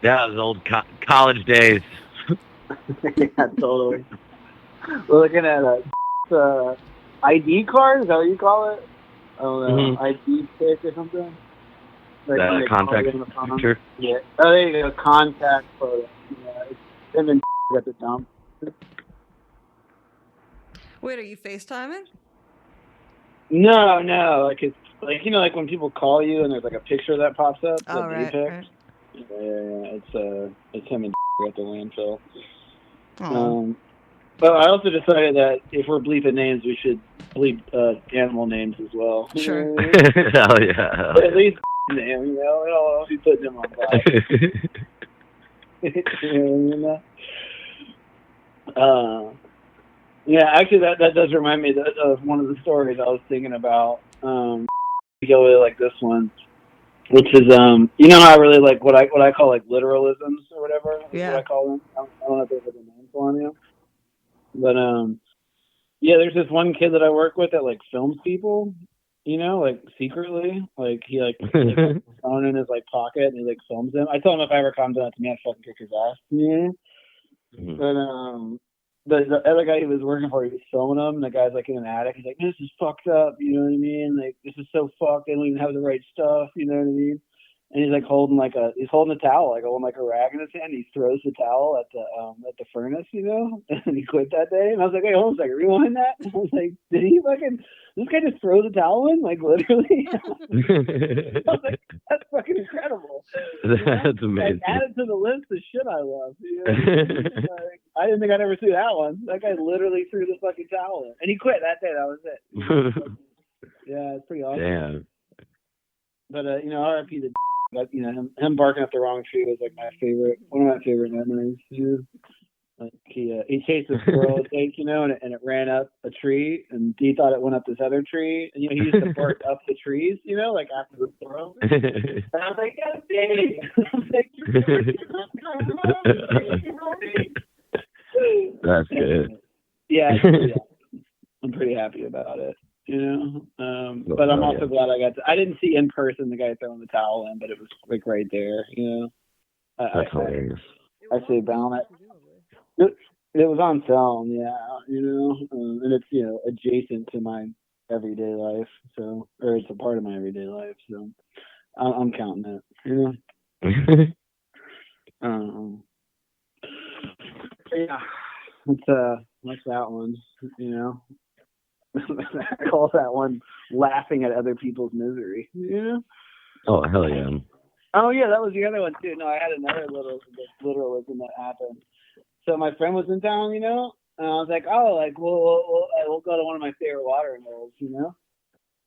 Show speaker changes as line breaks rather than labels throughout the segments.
Yeah, those old college days.
Yeah, totally. We're looking at a ID card. Is that what you call it? I don't know. ID stick or something. Like when they call
Contact
you on the phone.
picture.
Yeah. Oh, there you go. Contact photo. Yeah. It's him and at the dump.
Wait, are you FaceTiming?
No. Like it's like like when people call you and there's like a picture that pops up.
Oh, right.
Yeah. It's him and at the landfill.
Oh.
But I also decided that if we're bleeping names, we should bleep animal names as well.
Sure.
Hell yeah.
At least name, I'll be putting him on blast. Yeah, actually, that does remind me of one of the stories I was thinking about. We go with like this one, which is how I really like what I call like literalisms or whatever.
Yeah.
What I call them. I don't know if there's a name for them, but yeah, there's this one kid that I work with that like films people, like secretly. Like he like puts his phone in his like pocket and he like films them. I tell him if I ever come to that to me, I'd fucking kick his ass. Yeah. But the other guy he was working for, he was filming him, and the guy's like in an attic. He's like, "This is fucked up," you know what I mean? Like, this is so fucked. They don't even have the right stuff, you know what I mean? And he's like holding a towel, like holding like a rag in his hand. He throws the towel at the furnace, and he quit that day. And I was like, wait, hold on a second, rewind that. I was like, this guy just throw the towel in, like literally? I was like, that's fucking incredible.
That's amazing.
Like, added to the list of shit I love. Like, I didn't think I'd ever see that one. That guy literally threw the fucking towel in, and he quit that day. That was it. Yeah, it's pretty awesome.
Damn.
But RIP the but him barking up the wrong tree was like one of my favorite memories. Like he chased a squirrel, I think, and it ran up a tree, and he thought it went up this other tree, and he used to bark up the trees, like after the squirrel. And I was like, God dang it! I was like,
that's good.
Yeah, I'm pretty happy about it. But I'm also glad I didn't see in person the guy throwing the towel in, but it was like right there,
That's hilarious.
I say bound it. It was on film, yeah, and it's, adjacent to my everyday life, or it's a part of my everyday life, so I'm counting it, yeah, that's that one, I call that one laughing at other people's misery.
Oh, hell yeah.
Oh, yeah, that was the other one, too. No, I had another literalism that happened. So my friend was in town, and I was like, we'll go to one of my favorite watering holes,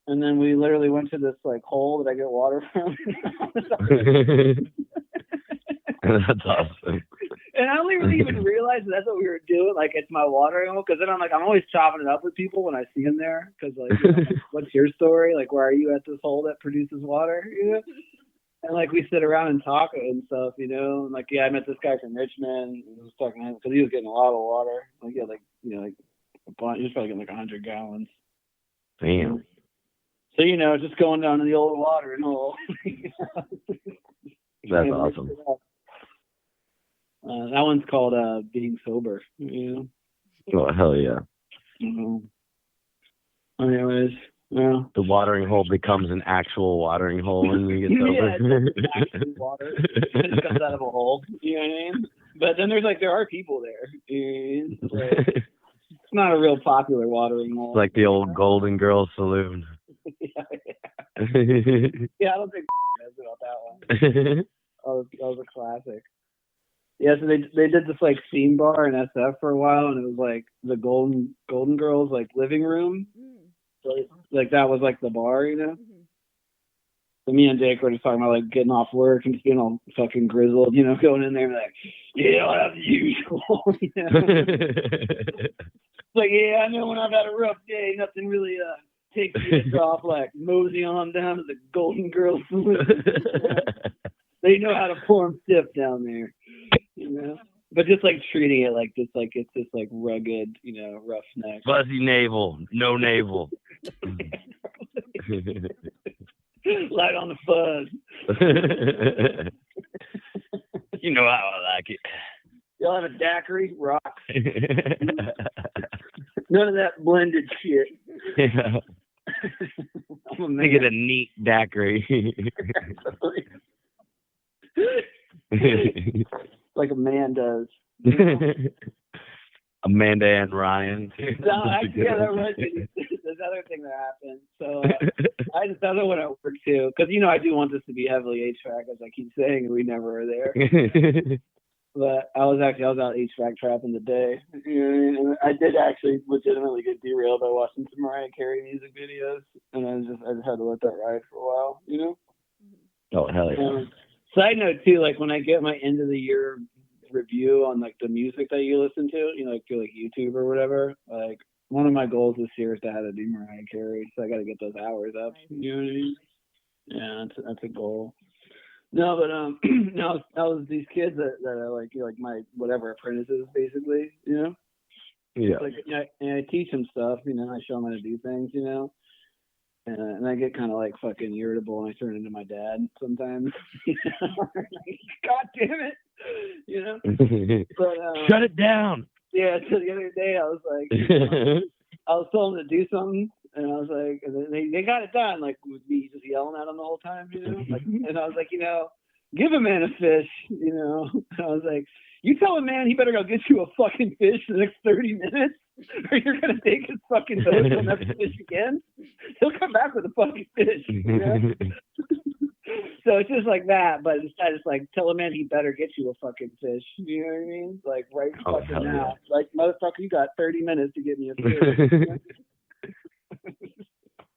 And then we literally went to this, like, hole that I get water from.
That's awesome.
And I don't really even realize that's what we were doing. Like, it's my watering hole. Because then I'm always chopping it up with people when I see them there. Because, like, what's your story? Like, why are you at this hole that produces water? And, like, we sit around and talk and stuff, And, like, yeah, I met this guy from Richmond. I was talking to him because he was getting a lot of water. Like, yeah, like, like a bunch. He was probably getting, like, 100 gallons.
Damn.
So, just going down to the old watering hole.
That's awesome.
That one's called being sober.
Oh, hell yeah.
Anyways, yeah.
The watering hole becomes an actual watering hole when you get sober.
Yeah, it's actually water. It just comes out of a hole. You know what I mean? But then there are people there. It's not a real popular watering hole.
It's like the old Golden Girls saloon.
Yeah, I don't think knows about that one. That was a classic. Yeah, so they did this like theme bar in SF for a while, and it was like the Golden Girls like living room. So like that was like the bar, So me and Jake were just talking about like getting off work and just being all fucking grizzled, going in there and like, yeah, I'll have the usual. Like, yeah, I know when I've had a rough day, nothing really takes me off, like mosey on down to the Golden Girls saloon. They know how to pour them stiff down there. But just like treating it like it's just like rugged, roughneck.
Fuzzy navel, no navel.
Light on the fuzz.
know how I like it.
Y'all have a daiquiri? Rocks. None of that blended shit.
Yeah. Make it a neat daiquiri.
Like a man does.
Amanda and Ryan.
No, actually, yeah, that was there's another thing that happened. So I just thought one at work too, because I do want this to be heavily HVAC, as I keep saying, and we never are there. But I was out HVAC trapping today. And I did actually legitimately get derailed by watching some Mariah Carey music videos, and I just had to let that ride for a while.
Oh hell yeah.
Side note too, like when I get my end of the year review on like the music that you listen to, like through like YouTube or whatever, like one of my goals this year is to have to do Mariah Carey, so I got to get those hours up. You know what I mean? Yeah, that's a goal. No, but no, that was these kids that are like my whatever apprentices basically,
Yeah.
Like and I teach them stuff, I show them how to do things, and I get kind of like fucking irritable and I turn into my dad sometimes. God damn it, But
shut it down.
Yeah. So the other day I was like, I was telling them to do something, and I was like, and they got it done, like with me just yelling at them the whole time, Like, and I was like, give a man a fish, And I was like, you tell a man he better go get you a fucking fish in the next 30 minutes, or you're gonna take his fucking boat and he'll never fish again. He'll come back with a fucking fish. So it's just like that, but instead it's like, tell a man he better get you a fucking fish. You know what I mean? Like right fucking now. Yeah. Like, motherfucker, you got 30 minutes to get me a fish.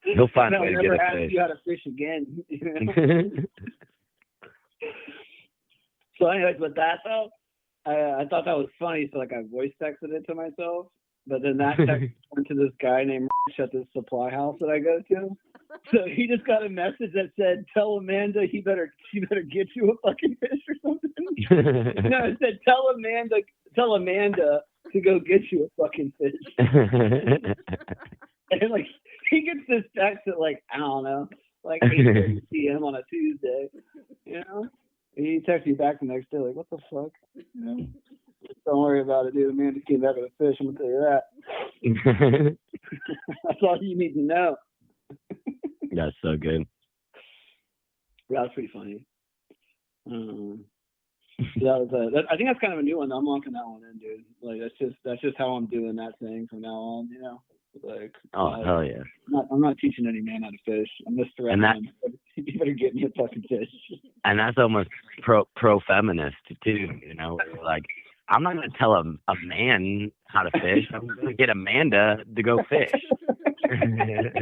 He'll find a way to get a
ask
fish.
You how to fish again. So anyways, with that though, I thought that was funny, so like I voice texted it to myself, but then that text went to this guy named at this supply house that I go to. So he just got a message that said, tell Amanda she better get you a fucking fish or something. No, it said tell Amanda to go get you a fucking fish. And like he gets this text at like, I don't know, like 8:30 p.m. on a Tuesday, He texted me back the next day, like, what the fuck? Don't worry about it, dude. Amanda came back with a fish, I'm going to tell you that. That's all you need to know.
That's so good.
Yeah, that's pretty funny. That was I think that's kind of a new one. I'm locking that one in, dude. Like, that's just how I'm doing that thing from now on, Like,
hell yeah.
I'm not teaching any man how to fish. I'm just threatening him. You better get me a fucking fish.
And that's almost pro-feminist too, Like, I'm not going to tell a man how to fish. I'm going to get Amanda to go fish.
And then,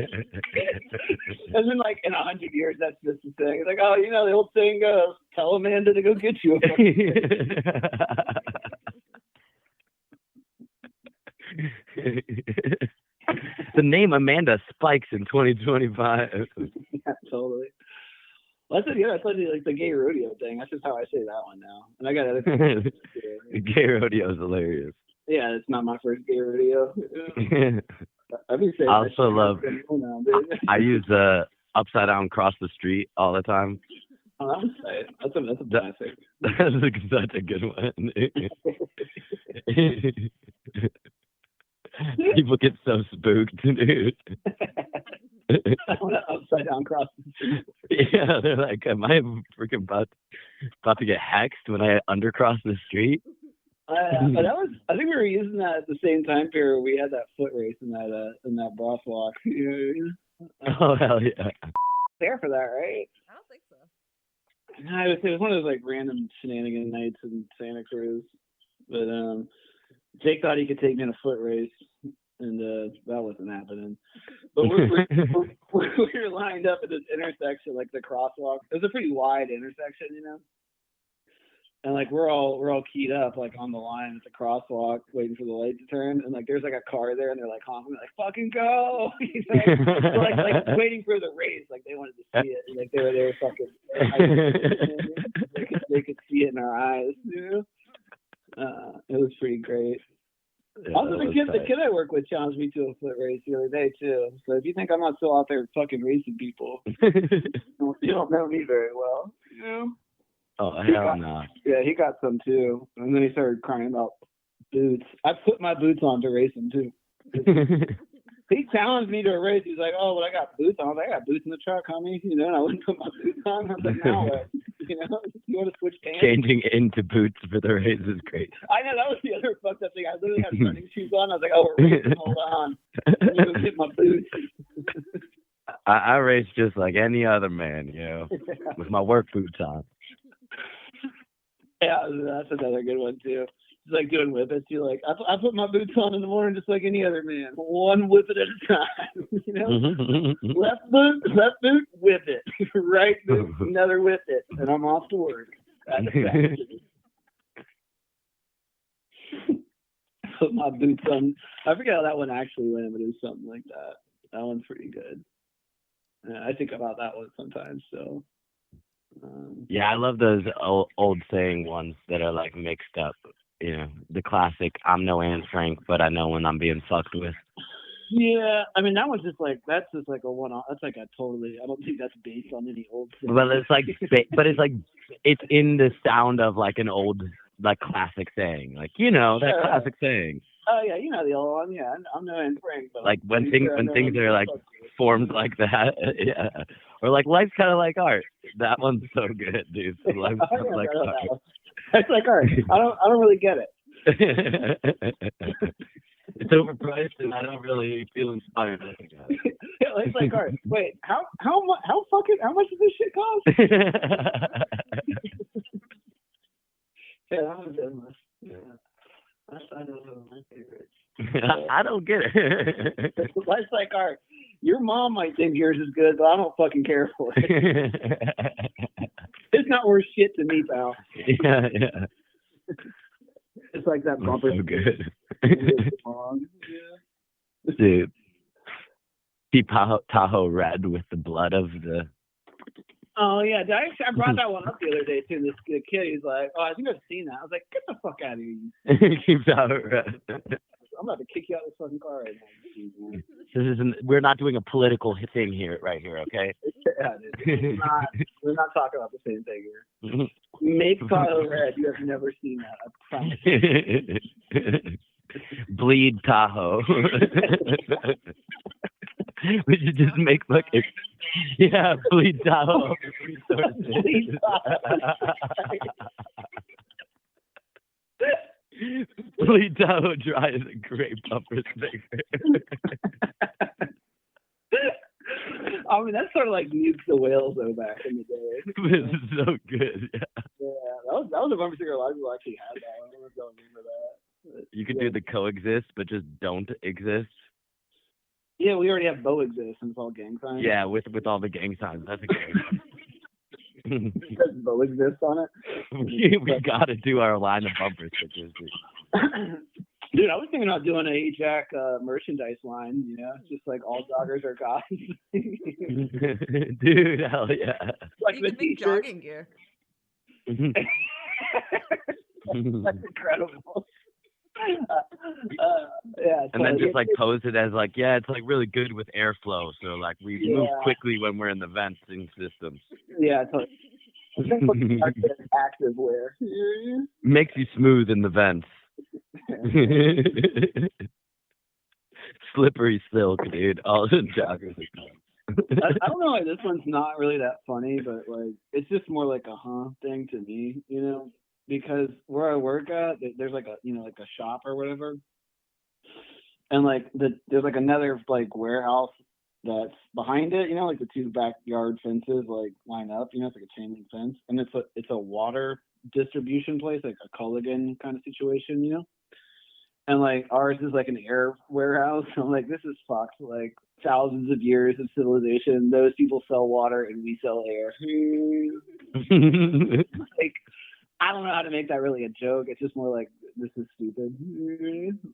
like, in 100 years, that's just the thing. It's like, oh, the old saying goes, tell Amanda to go get you a fucking fish.
The name Amanda spikes in 2025.
Yeah, totally. Well, that's like the gay rodeo thing. That's just how I say that one now. And I got other things.
Gay rodeo is hilarious.
Yeah, it's not my first gay rodeo. I
also love. I use the upside down cross the street all the time.
Oh, that was tight. That's a classic.
That's such a good one. People get so spooked, dude.
Upside down cross the street.
Yeah, they're like, am I freaking about to get hexed when I undercross the street?
I think we were using that at the same time period. We had that foot race in that crosswalk.
Oh hell yeah!
There for that, right?
I don't think so.
No, it was one of those like random shenanigan nights in Santa Cruz. But Jake thought he could take me in a foot race, and that wasn't happening. But we were lined up at this intersection, like the crosswalk. It was a pretty wide intersection, And like we're all keyed up, like on the line at the crosswalk, waiting for the light to turn. And like there's like a car there, and they're like honking, like fucking go, like waiting for the race, like they wanted to see it, and like they were fucking. They could see it in our eyes, It was pretty great. Yeah, also, the kid I work with challenged me to a foot race the other day too. So if you think I'm not still out there fucking racing people, you don't know me very well.
Oh, hell no.
Yeah, he got some too. And then he started crying about boots. I put my boots on to race him too. He challenged me to a race. He's like, "Oh, but I got boots on." I was like, "I got boots in the truck, homie." You know, and I wouldn't put my boots on. I was like, "Now what? You know, you want to switch pants?"
Changing into boots for the race is great.
I know, that was the other fucked up thing. I literally had running shoes on. I was like, "Oh, we're racing. Hold on. Let me go get my boots."
I race just like any other man, you know, with my work boots on.
Yeah, that's another good one too. It's like doing whippets. You're like, I put my boots on in the morning just like any other man. One whippet at a time. You know, left boot, whip it. Right boot, another whip it, and I'm off to work. That's put my boots on. I forget how that one actually went, but it was something like that. That one's pretty good. I think about that one sometimes. So.
Yeah, I love those old saying ones that are like mixed up. You know, the classic, I'm no Anne Frank, but I know when I'm being fucked with.
Yeah, I mean, that one's just like, that's just like a one-off. That's like a totally, I don't think that's based on any old thing.
Well, it's like, but it's like, it's in the sound of like an old, like classic saying. Like, you know, that classic saying.
Oh, yeah, you know the old one. Yeah, I'm no Anne Frank. But
like when things are like formed like that. Yeah. Or like life's kind of like art. That one's so good, dude. Life's kind of like art.
It's like art. I don't really get it.
It's overpriced, and I don't really feel inspired.
Yeah, it's like art. Wait, how much does this shit cost? Yeah, that was endless. Yeah, that's one of my favorites.
I don't get it.
Life's like art. Your mom might think yours is good, but I don't fucking care for it. It's not worth shit to me, pal.
Yeah.
It's like that bumper.
So good. Yeah. Dude. Deep Tahoe red with the blood of the...
Oh, yeah. I brought that one up the other day, too. This kid, he's like, "Oh, I think I've seen that." I was like, "Get the fuck out of here."
Deep Tahoe red.
I'm about to kick you out of this fucking car right now.
This isn't. We're not doing a political thing right here, okay?
Yeah, dude. We're not talking about the same thing here. Make Tahoe red. You have never seen that. I promise.
Bleed Tahoe. We should just make fucking. Yeah, bleed Tahoe. Bleed Tahoe. Bleed Tahoe dry is a great bumper sticker.
I mean, that's sort of like Nuke the Whales, though, back in the day.
This is so good. Yeah,
that was a bumper sticker. A lot of people actually had that. I don't remember that. But,
you could do the coexist, but just don't exist.
Yeah, we already have Bo exist, and it's all gang signs.
Yeah, with all the gang signs. That's a great one.
Does Bo exist on it?
we got to do our line of bumper stickers.
Dude, I was thinking about doing a Jack merchandise line, you know, just like all joggers are guys.
Dude, hell yeah.
Like you the can jogging gear.
That's incredible. Yeah,
and then just like pose it as like, yeah, it's like really good with airflow. So like we move quickly when we're in the venting systems.
Yeah, totally. Active wear.
Makes you smooth in the vents. Slippery silk, dude. All the joggers are
I don't know why this one's not really that funny, but like it's just more like a thing to me, you know, because where I work at, there's like a like a shop or whatever, and like there's like another like warehouse that's behind it, you know, like the two backyard fences like line up, you know, it's like a chain link fence, and it's a water distribution place, like a Culligan kind of situation, you know. And like ours is like an air warehouse. I'm like, this is fucked. Like thousands of years of civilization. Those people sell water and we sell air. Like, I don't know how to make that really a joke. It's just more like, this is stupid.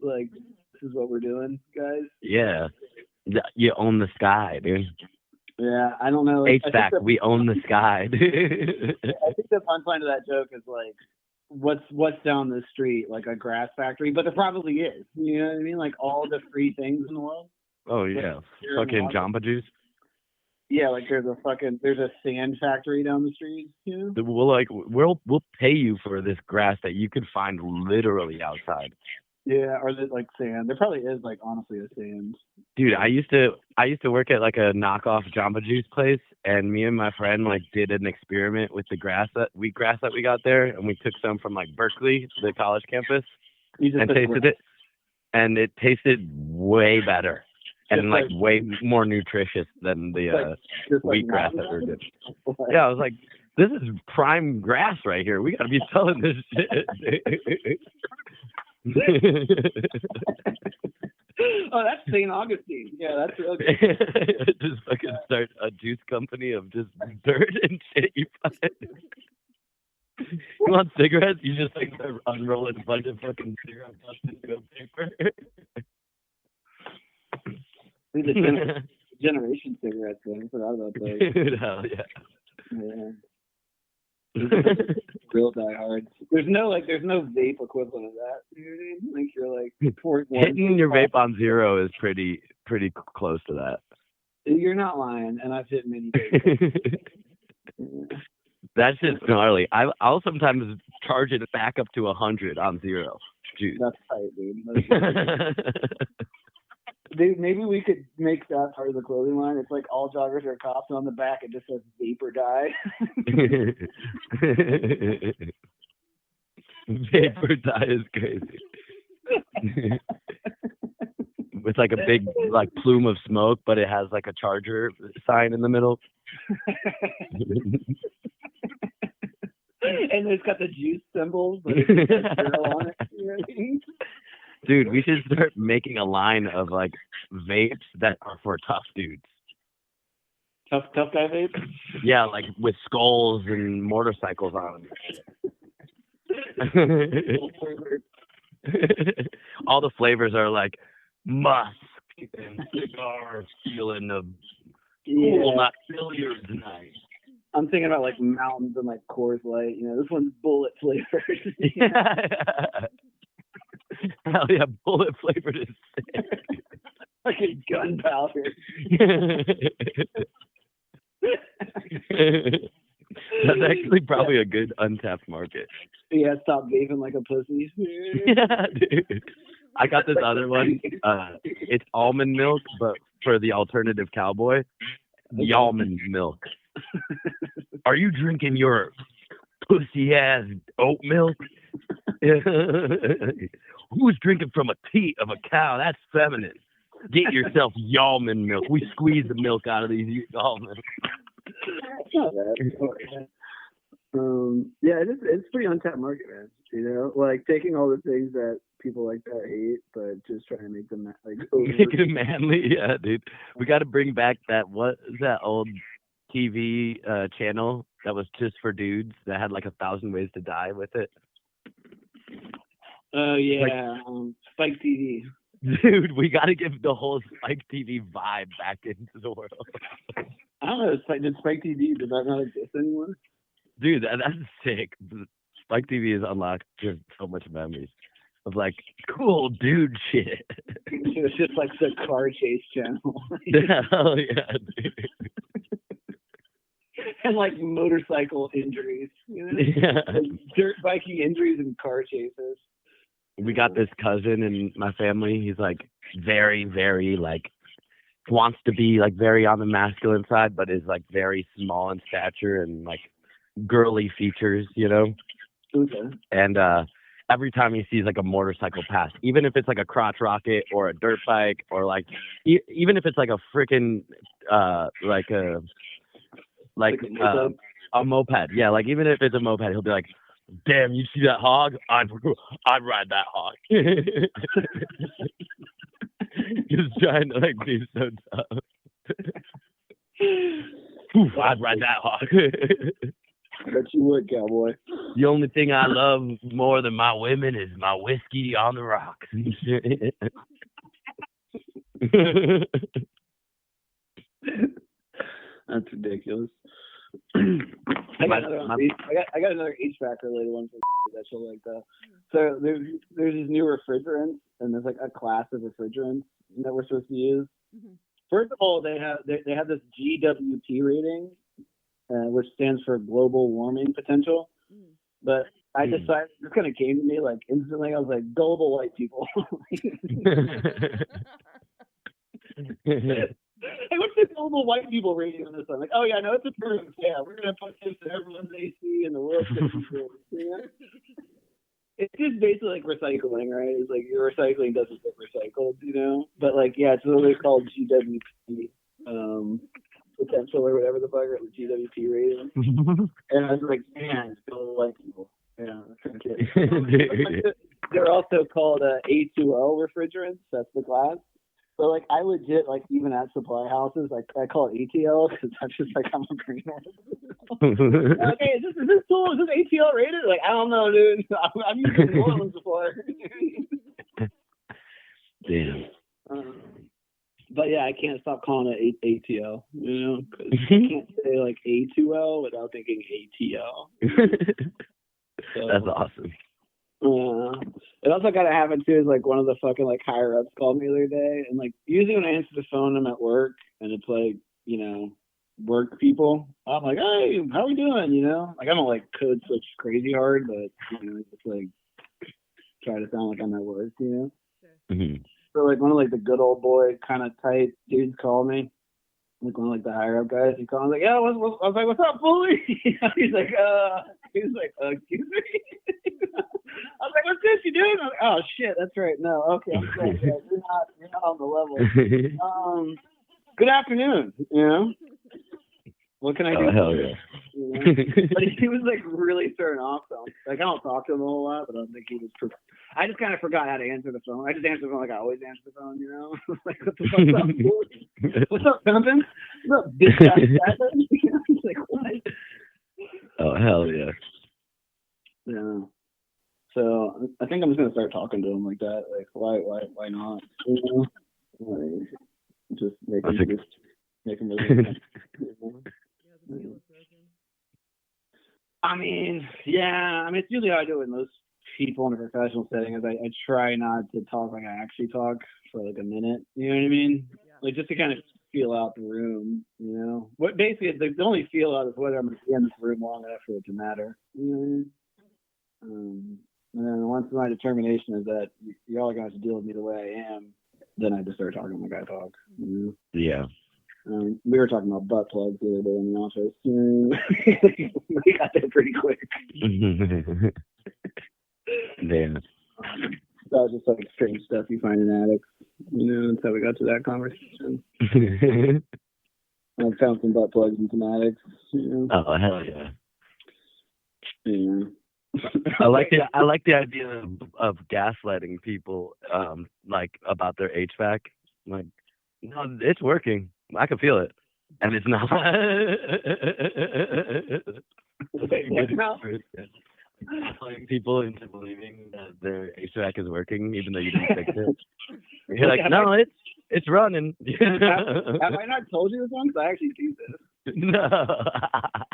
Like, this is what we're doing, guys.
Yeah. You own the sky, dude.
Yeah, I don't know.
HVAC, we own the sky.
I think the punchline to that joke is like, what's down the street, like a grass factory? But there probably is. You know what I mean? Like all the free things in the world.
Oh yeah, fucking Jamba Juice.
Yeah, like there's a sand factory down the street, you know?
We'll pay you for this grass that you could find literally outside.
Yeah, or there's like sand. There probably is like honestly a sand.
Dude, I used to work at like a knockoff Jamba Juice place, and me and my friend like did an experiment with the wheat grass that we got there, and we took some from like Berkeley, the college campus, and tasted it, and it tasted way better and like way more nutritious than the wheat grass that we did. Yeah, I was like, this is prime grass right here. We gotta be selling this shit.
Oh, that's St. Augustine. Yeah, that's real good.
Just fucking start a juice company of just dirt and shit you find. You want cigarettes? You just like start unrolling a bunch of fucking cigarette butts into a paper.
These are generation cigarettes, man. I forgot about those.
Dude, hell yeah.
Yeah. Real diehards. There's no vape equivalent of that. You know what I mean? Like you're like
hitting your vape on zero is pretty close to that.
You're not lying, and I've hit many vapes. Yeah.
That's just gnarly. I'll sometimes charge it back up to 100 on zero juice.
That's tight, dude. Dude, maybe we could make that part of the clothing line. It's like all joggers are cops, and on the back it just says vape or die.
Vape or die is crazy. With like a big like plume of smoke, but it has like a charger sign in the middle.
And it's got the juice symbols, but it's got zero on it. You know what I mean?
Dude, we should start making a line of like vapes that are for tough dudes.
Tough guy vapes?
Yeah, like with skulls and motorcycles on them. All the flavors are like musk and cigar feeling of cool, not billiards night.
I'm thinking about like mountains and like Coors Light. You know, this one's bullet flavored.
Hell yeah, bullet flavored is sick.
Like a gunpowder.
That's actually probably a good untapped market.
Yeah, stop vaping like a pussy.
Yeah, dude. I got this other one. It's almond milk, but for the alternative cowboy, the almond milk. Are you drinking your pussy ass oat milk? Who's drinking from a teat of a cow? That's feminine. Get yourself almond milk. We squeeze the milk out of these almonds.
Yeah, it's pretty untapped market, man. You know, like taking all the things that people like that hate, but just trying to make them like
make it manly. Yeah, dude. We got to bring back what is that old TV channel that was just for dudes that had like 1,000 Ways to Die with it.
Oh yeah, Spike TV.
Dude, we got to give the whole Spike TV vibe back into the world.
I don't know. Did Spike TV, does that not exist anymore?
Dude, that's sick. Spike TV has unlocked just so much memories of like cool dude shit.
It was just like the car chase channel.
Hell yeah, dude.
And like motorcycle injuries, you know?
Yeah.
Like dirt biking injuries and car chases.
We got this cousin in my family. He's like very, very like wants to be like very on the masculine side, but is like very small in stature and like girly features, you know?
Okay.
And every time he sees like a motorcycle pass, even if it's like a crotch rocket or a dirt bike or like even if it's like a freaking a moped, yeah, like even if it's a moped, he'll be like, damn, you see that hog? I'd ride that hog. Just trying to like be so tough. Oof, I'd ride that hog.
Bet you would, cowboy.
The only thing I love more than my women is my whiskey on the rocks and shit.
That's ridiculous. I got another HVAC related one for that you'll like though. So there's these new refrigerants, and there's like a class of refrigerants that we're supposed to use. Mm-hmm. First of all, they have this GWP rating, which stands for global warming potential. But I decided, this kind of came to me like instantly. I was like, gullible white people. Hey, what's the global white people rating on this? I'm like, oh yeah, no, it's approved. Yeah, we're gonna put this in everyone's AC and the world's gonna be good. Yeah. It's just basically like recycling, right? It's like your recycling doesn't get recycled, you know? But like, yeah, it's literally called GWP potential or whatever the fuck, or the GWP rating. And I was like, man, global white people. Yeah, that's okay. They're also called A2L refrigerants. That's the class. So like I legit like even at supply houses like I call it ATL because that's just like I'm a greenhouse. Okay, is this cool? Is this ATL rated? Like I don't know, dude. I'm using New Orleans before.
Damn.
But yeah, I can't stop calling it ATL. You know, because I can't say like A2L without thinking ATL. So,
that's awesome.
It also gotta happen too is like one of the fucking like higher ups called me the other day, and like usually when I answer the phone I'm at work and it's like, you know, work people, I'm like, hey, how we doing? You know, like I don't like code switch crazy hard, but you know, just like try to sound like I'm at work, you know.
Mm-hmm.
So like one of like the good old boy kind of tight dudes called me, like one of like the higher up guys. He called me like, yeah, I was like, what's up, bully? He's like, excuse me. I was like, what's this you doing? I'm like, oh shit, that's right. No, okay, I'm sorry. Yeah, you're not on the level. Good afternoon. You know, what can I do?
Oh hell yeah.
You know? But he was like really turned off though. Like I don't talk to him a whole lot, but I don't think he was. I just kind of forgot how to answer the phone. I just answer the phone like I always answer the phone. You know, like what the fuck's up, boy? What's up, pimpin'? What's up, bitch ass? He's like, what?
Oh hell yeah.
Yeah. So I think I'm just gonna start talking to him like that. Like, why not? You know? Like, just make him really. I mean, yeah. I mean, it's usually how I do it with most people in a professional setting. Is I try not to talk like I actually talk for like a minute. You know what I mean? Yeah. Like just to kind of feel out the room. You know, what basically the only feel out is whether I'm gonna be in this room long enough for it to matter. You know what I mean? And then once my determination is that y'all are going to have to deal with me the way I am, then I just start talking like I talk. You know?
Yeah.
We were talking about butt plugs the other day in the office. We got there pretty quick.
Damn.
That was just like strange stuff you find in attics. You know, that's how we got to that conversation. I found some butt plugs in some attics. You know?
Oh hell yeah.
Yeah.
I like the idea of gaslighting people, like about their HVAC. Like, no, it's working. I can feel it, and it's not. Gaslighting people into believing that their HVAC is working, even though you didn't fix it. You're like, no, it's running.
Have I not told you this one? Because I actually do this.
No.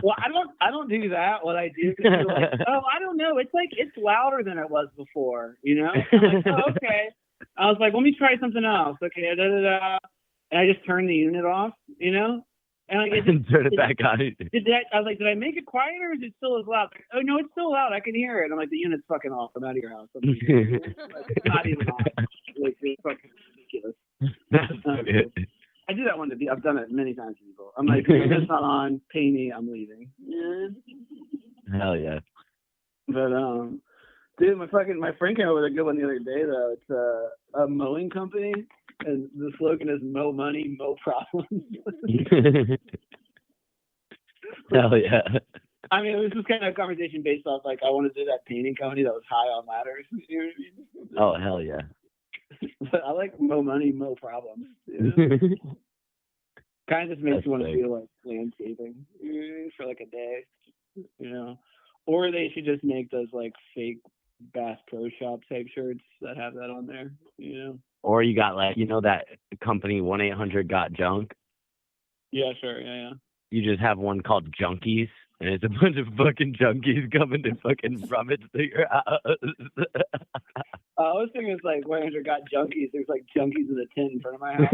Well, I don't do that. What I do is like, oh, I don't know. It's like it's louder than it was before. You know? I'm like, oh, okay. I was like, let me try something else. Okay, and I just turned the unit off. You know? And like,
turn it back on.
I was like, did I make it quieter or is it still as loud? Like, oh no, it's still loud. I can hear it. I'm like, the unit's fucking off. I'm out of your house. Like, it's not even on. Like, it's fucking ridiculous. I do that one to be. I've done it many times to people. I'm like, if it's not on, pay me. I'm leaving. Yeah.
Hell yeah.
But dude, my friend came over with a good one the other day though. It's a mowing company, and the slogan is "Mow money, mow problems."
Hell yeah.
I mean, it was just kind of a conversation based off like I wanted to do that painting company that was high on ladders. You know what I mean?
Oh hell yeah.
But I like mow money, mow problems. You know? Kind of just makes you want to feel like landscaping for like a day, you know. Or they should just make those like fake Bass Pro Shop type shirts that have that on there, you know.
Or you got like, you know, that company 1-800-GOT-JUNK?
Yeah, sure, yeah.
You just have one called Junkies, and it's a bunch of fucking junkies coming to fucking rummage through your house.
I was thinking it's like where Andrew got junkies. There's like junkies in the tent in front of my house.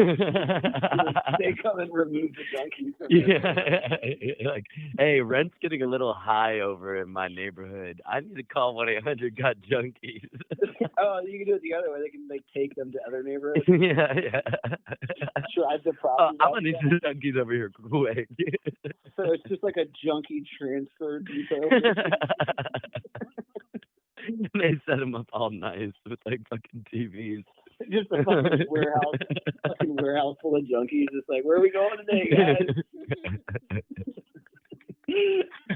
They come and remove the junkies.
Yeah. Like, hey, rent's getting a little high over in my neighborhood. I need to call 1-800-GOT-JUNKIES.
Oh, you can do it the other way. They can like take them to other neighborhoods.
Yeah.
Drive the property.
I'm gonna need some junkies over here quick.
So it's just like a junkie transfer depot.
They set them up all nice with like fucking TVs.
Just a fucking warehouse full of junkies. It's like, where are we going today, guys?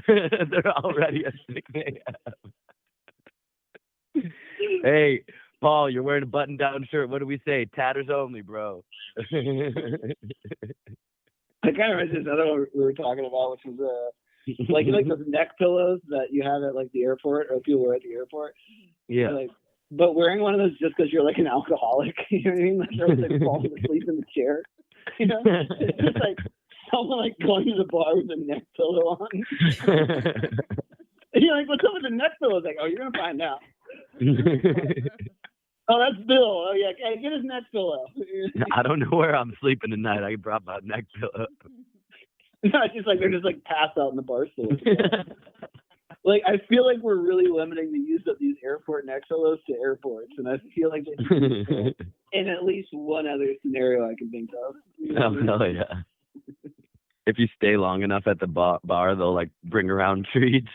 They're already at 6 a.m. Hey, Paul, you're wearing a button-down shirt. What do we say? Tatters only, bro.
I kind of read this other one we were talking about, which was like those neck pillows that you have at like the airport or people wear at the airport.
Yeah.
Like, but wearing one of those just because you're like an alcoholic, you know what I mean? Like they're like falling asleep in the chair. You know, it's just like someone like going to the bar with a neck pillow on. And you're like, what's up with the neck pillow? It's like, oh, you're gonna find out. Oh, that's Bill. Oh yeah, hey, get his neck pillow.
I don't know where I'm sleeping tonight. I brought my neck pillow.
No, it's just like they're just like passed out in the bar stool. Like I feel like we're really limiting the use of these airport neck pillows to airports, and I feel like in at least one other scenario I can think of.
Oh hell yeah! If you stay long enough at the bar, they'll like bring around treats.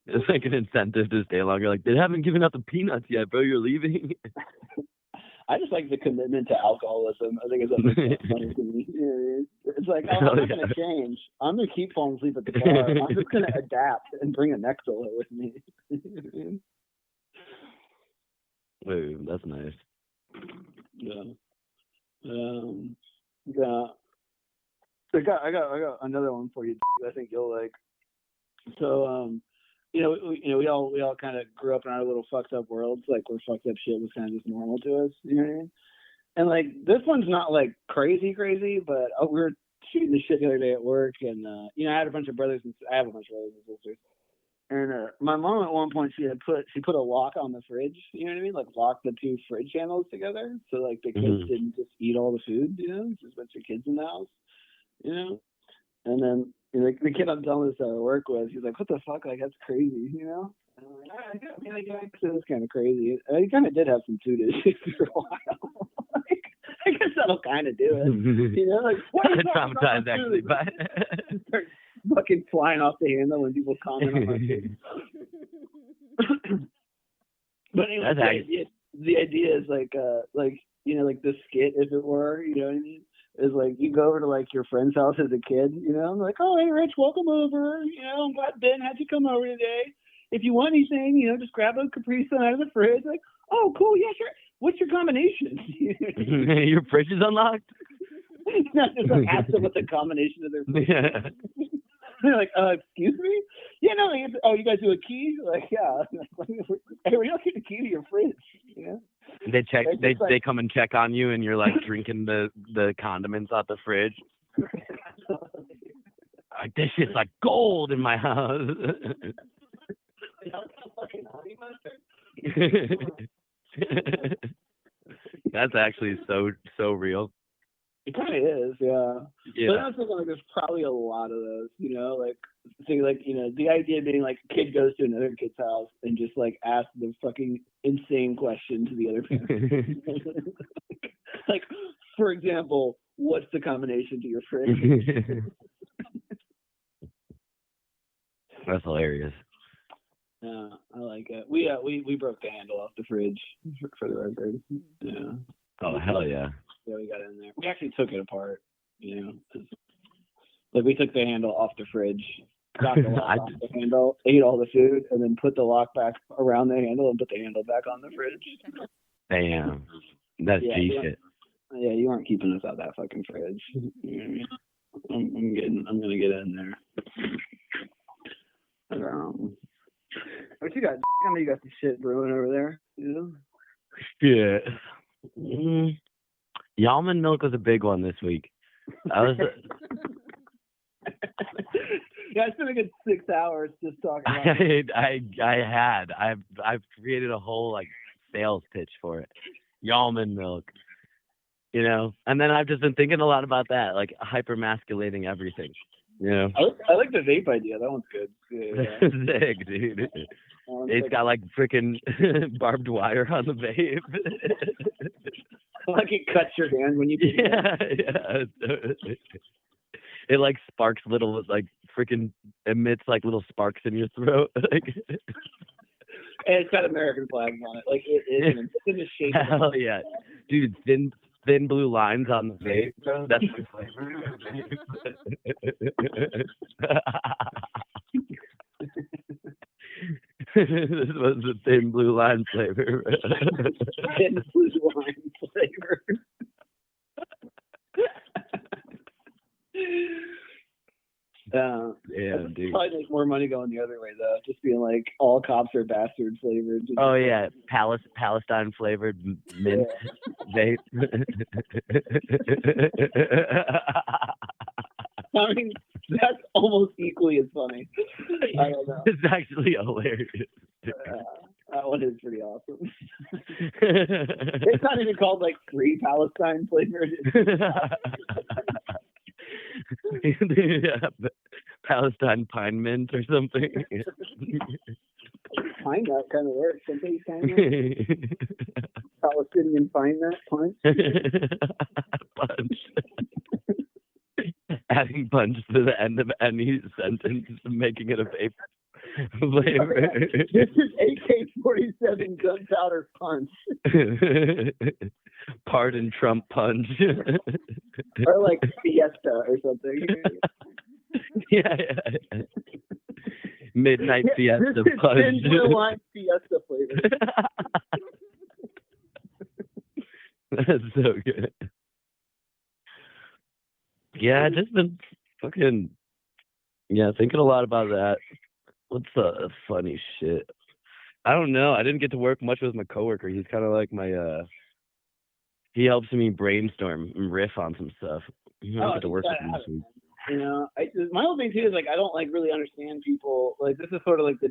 It's like an incentive to stay longer. Like, they haven't given out the peanuts yet, bro. You're leaving.
I just like the commitment to alcoholism. I think it's funny to me. It's like, oh, I'm not going to change. I'm going to keep falling asleep at the bar. I'm just going to adapt and bring a neck pillow with me.
Ooh, that's nice.
Yeah. Yeah. I got another one for you. I think you'll like. So, we all kind of grew up in our little fucked up worlds, like where fucked up shit was kind of just normal to us, you know what I mean? And like this one's not like crazy, but we were shooting the shit the other day at work, and I had a bunch of brothers and I have a bunch of brothers and sisters, and my mom at one point she put a lock on the fridge, you know what I mean? Like lock the two fridge handles together, so like the kids didn't just eat all the food, just a bunch of kids in the house, and then. Like the kid I'm telling this to work with, he's like, "What the fuck? Like that's crazy, And I'm like, I guess it was kind of crazy. He kind of did have some food issues for a while. Like, I guess that'll kind of do it, Like, what are you
traumatized actually, but
start fucking flying off the handle when people comment on my food. But anyway, the idea is like like the skit, if it were, you know what I mean? Is like you go over to like your friend's house as a kid, I'm like, oh hey Rich, welcome over. I'm glad Ben had you come over today. If you want anything, just grab a Capri Sun out of the fridge. Like, oh cool, yeah sure. What's your combination?
Your fridge is unlocked.
Not just like ask them what the combination of their fridge. Yeah. They're like, excuse me? Yeah, no. You guys do a key? Like, yeah. Hey, we don't get a key to your fridge.
They check. They come and check on you, and you're like drinking the condiments out the fridge. Like, this shit's like gold in my house. That's actually so real.
It kind of is, yeah. But I was thinking like there's probably a lot of those, like the idea being like a kid goes to another kid's house and just like asks the fucking insane question to the other parent. Like, for example, what's the combination to your fridge?
That's hilarious.
Yeah, I like it. We broke the handle off the fridge for the record. Yeah.
Oh hell yeah.
Yeah, we got in there. We actually took it apart, Like we took the handle off the fridge, got the lock off the handle, ate all the food, and then put the lock back around the handle and put the handle back on the fridge.
Damn, that's G shit.
Yeah, you aren't keeping us out that fucking fridge. You know what I mean? I'm gonna get in there. What you got? I know you got some shit brewing over there.
Yeah. Almond milk was a big one this week.
Yeah, I spent a good 6 hours just talking about it.
I've created a whole like sales pitch for it. Almond milk, and then I've just been thinking a lot about that, like hypermasculating everything.
I like the vape idea. That one's good. Yeah.
Sick, dude. It's got like freaking barbed wire on the vape.
Like it cuts your hand when you do
yeah. It like sparks little, like freaking emits like little sparks in your throat.
And it's got American flags on it. Like it's in the shape.
Hell yeah, dude! Thin blue lines on the vape. That's my flavor. This was the thin blue line flavor.
Thin blue line flavor.
Yeah, dude.
Probably make more money going the other way though. Just being like all cops are bastard flavored.
Oh yeah, Palestine flavored mint vape.
I mean, that's almost equally as funny. I don't know.
It's actually hilarious.
That one is pretty awesome. It's not even called like free Palestine flavored.
Yeah, Palestine pine mint or something.
Pine nut kind of works. Something pine nut. Palestinian pine nut punch.
Punch. Adding punch to the end of any sentence, making it a vape flavor.
This is AK-47 gunpowder punch.
Pardon Trump punch.
Or like Fiesta or something.
Yeah. Midnight Fiesta
this
punch.
Thin blue line Fiesta flavor.
That's so good. Yeah, I just been fucking thinking a lot about that. What's the funny shit? I don't know. I didn't get to work much with my coworker. He's kind of like my he helps me brainstorm and riff on some stuff. I don't get to work with him this week.
My whole thing too is like I don't like really understand people. Like this is sort of like the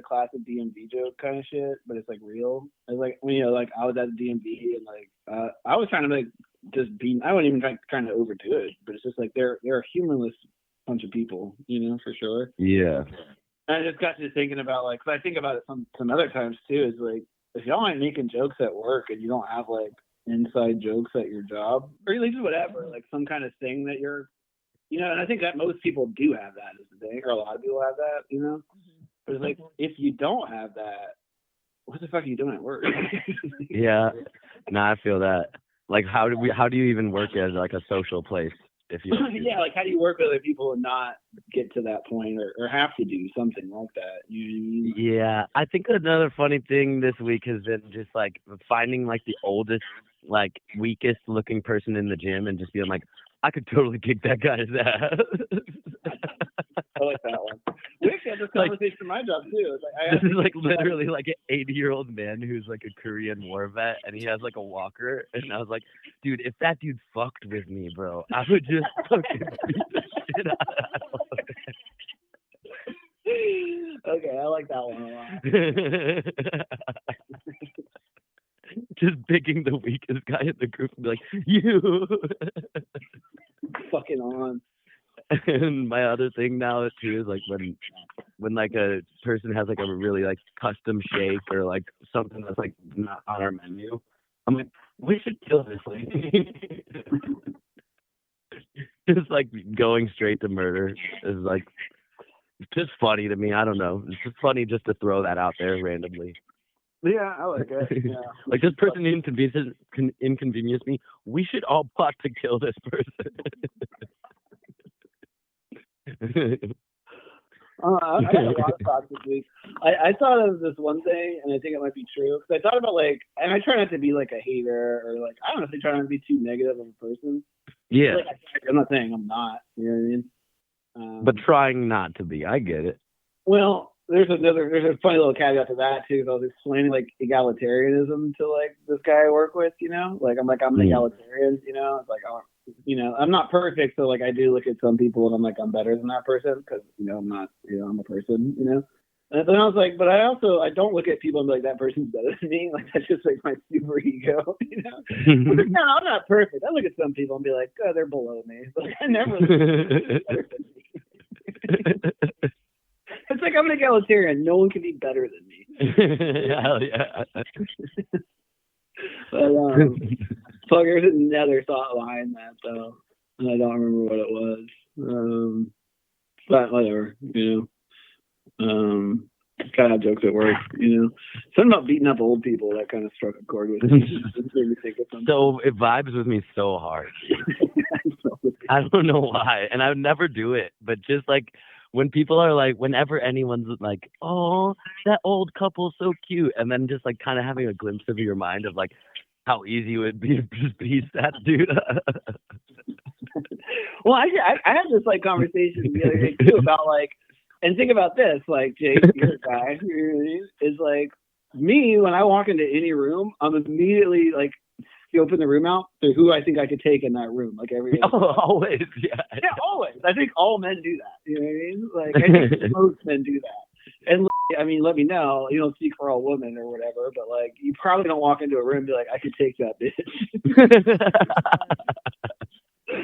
classic DMV joke kind of shit, but it's like real. It's like when like I was at the DMV and like I was trying to like just be. I wasn't even trying to overdo it, but it's just like they're a humorless bunch of people, for sure.
Yeah.
And I just got to thinking about like, cause I think about it some other times too. Is like if y'all ain't making jokes at work and you don't have like inside jokes at your job or at least whatever, like some kind of thing that you're. And I think that most people do have that as the thing, or a lot of people have that, But it's like, if you don't have that, what the fuck are you doing at work?
Yeah. No, I feel that. Like, how do you even work as like a social place if you?
Yeah, like how do you work with other people and not get to that point or have to do something like that? You know what I mean?
Yeah, I think another funny thing this week has been just like finding like the oldest, like weakest looking person in the gym and just being like, I could totally kick that guy's ass.
I like that one. We actually had this conversation in my job too.
This is like literally like an 80-year-old man who's like a Korean war vet and he has like a walker. And I was like, dude, if that dude fucked with me, bro, I would just fucking beat the shit out of him.
Okay, I like that one a lot.
Just picking the weakest guy in the group and be like, you.
Fucking on.
And my other thing now too is like when like a person has like a really like custom shake or like something that's like not on our menu, I'm like, we should kill this lady. Just like going straight to murder is like just funny to me. I don't know. It's just funny just to throw that out there randomly.
Yeah, I like it. Yeah.
Like this person inconvenienced me. We should all plot to kill this person.
I had a lot of thoughts this week. I thought of this one thing, and I think it might be true. Because I thought about like, and I try not to be like a hater or like I don't know if I try not to be too negative of a person.
Yeah,
like, I'm not saying I'm not. You know what I mean?
But trying not to be. I get it.
Well, there's a funny little caveat to that too. I was explaining like egalitarianism to like this guy I work with. Like I'm an egalitarian. It's like you know, I'm not perfect, so like I do look at some people and I'm like I'm better than that person because you know I'm not, you know, I'm a person, you know. And then I was like, but I don't look at people and be like that person's better than me. Like that's just like my super ego, you know. Like, no, I'm not perfect. I look at some people and be like, oh, they're below me. Like I never look at better than me. It's like I'm an egalitarian. No one can be better than me.
Hell yeah.
But fuck, there's another thought behind that though, and I don't remember what it was. But whatever, you know. Kind of jokes at work, you know. Something about beating up old people that kind of struck a chord with me.
So it vibes with me so hard. I don't know why, and I would never do it, but just like when people are like, whenever anyone's like, oh, that old couple's so cute, and then just like kind of having a glimpse of your mind of like how easy it would be to just be that dude.
Well, I had this like conversation the other day too about like, and think about this, like Jake, you're a guy, is like me when I walk into any room, I'm immediately like scoping the room out to who I think I could take in that room, like every day.
Oh, always, yeah.
Yeah, always. I think all men do that. You know what I mean? Like I think most men do that. And I mean, let me know. You don't speak for all women or whatever, but like you probably don't walk into a room and be like, I could take that bitch.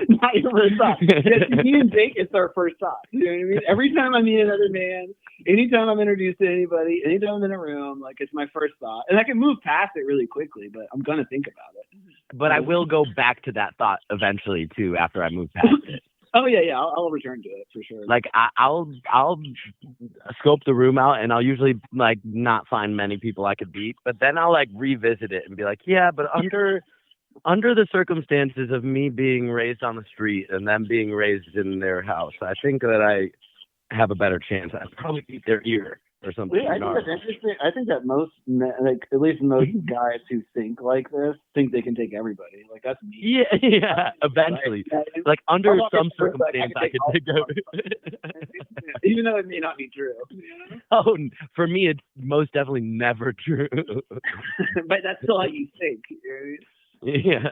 Not your first thought. Yeah, me and Jake, it's our first thought. You know what I mean? Every time I meet another man, anytime I'm introduced to anybody, anytime I'm in a room, like it's my first thought. And I can move past it really quickly, but I'm gonna think about it.
But I will go back to that thought eventually too after I move past it.
Oh yeah, I'll return to it for sure.
Like I'll scope the room out, and I'll usually like not find many people I could beat, but then I'll like revisit it and be like, yeah, but under the circumstances of me being raised on the street and them being raised in their house, I think that I have a better chance. I'd probably beat their ear or something.
Yeah, I think that's interesting. I think that most men, like at least most guys who think like this, think they can take everybody. Like that's me.
Yeah. Eventually, like under some circumstance, I could take everybody.
Even though it may not be true.
Oh, for me, it's most definitely never true.
But that's still how you think. You know what I mean?
Yeah.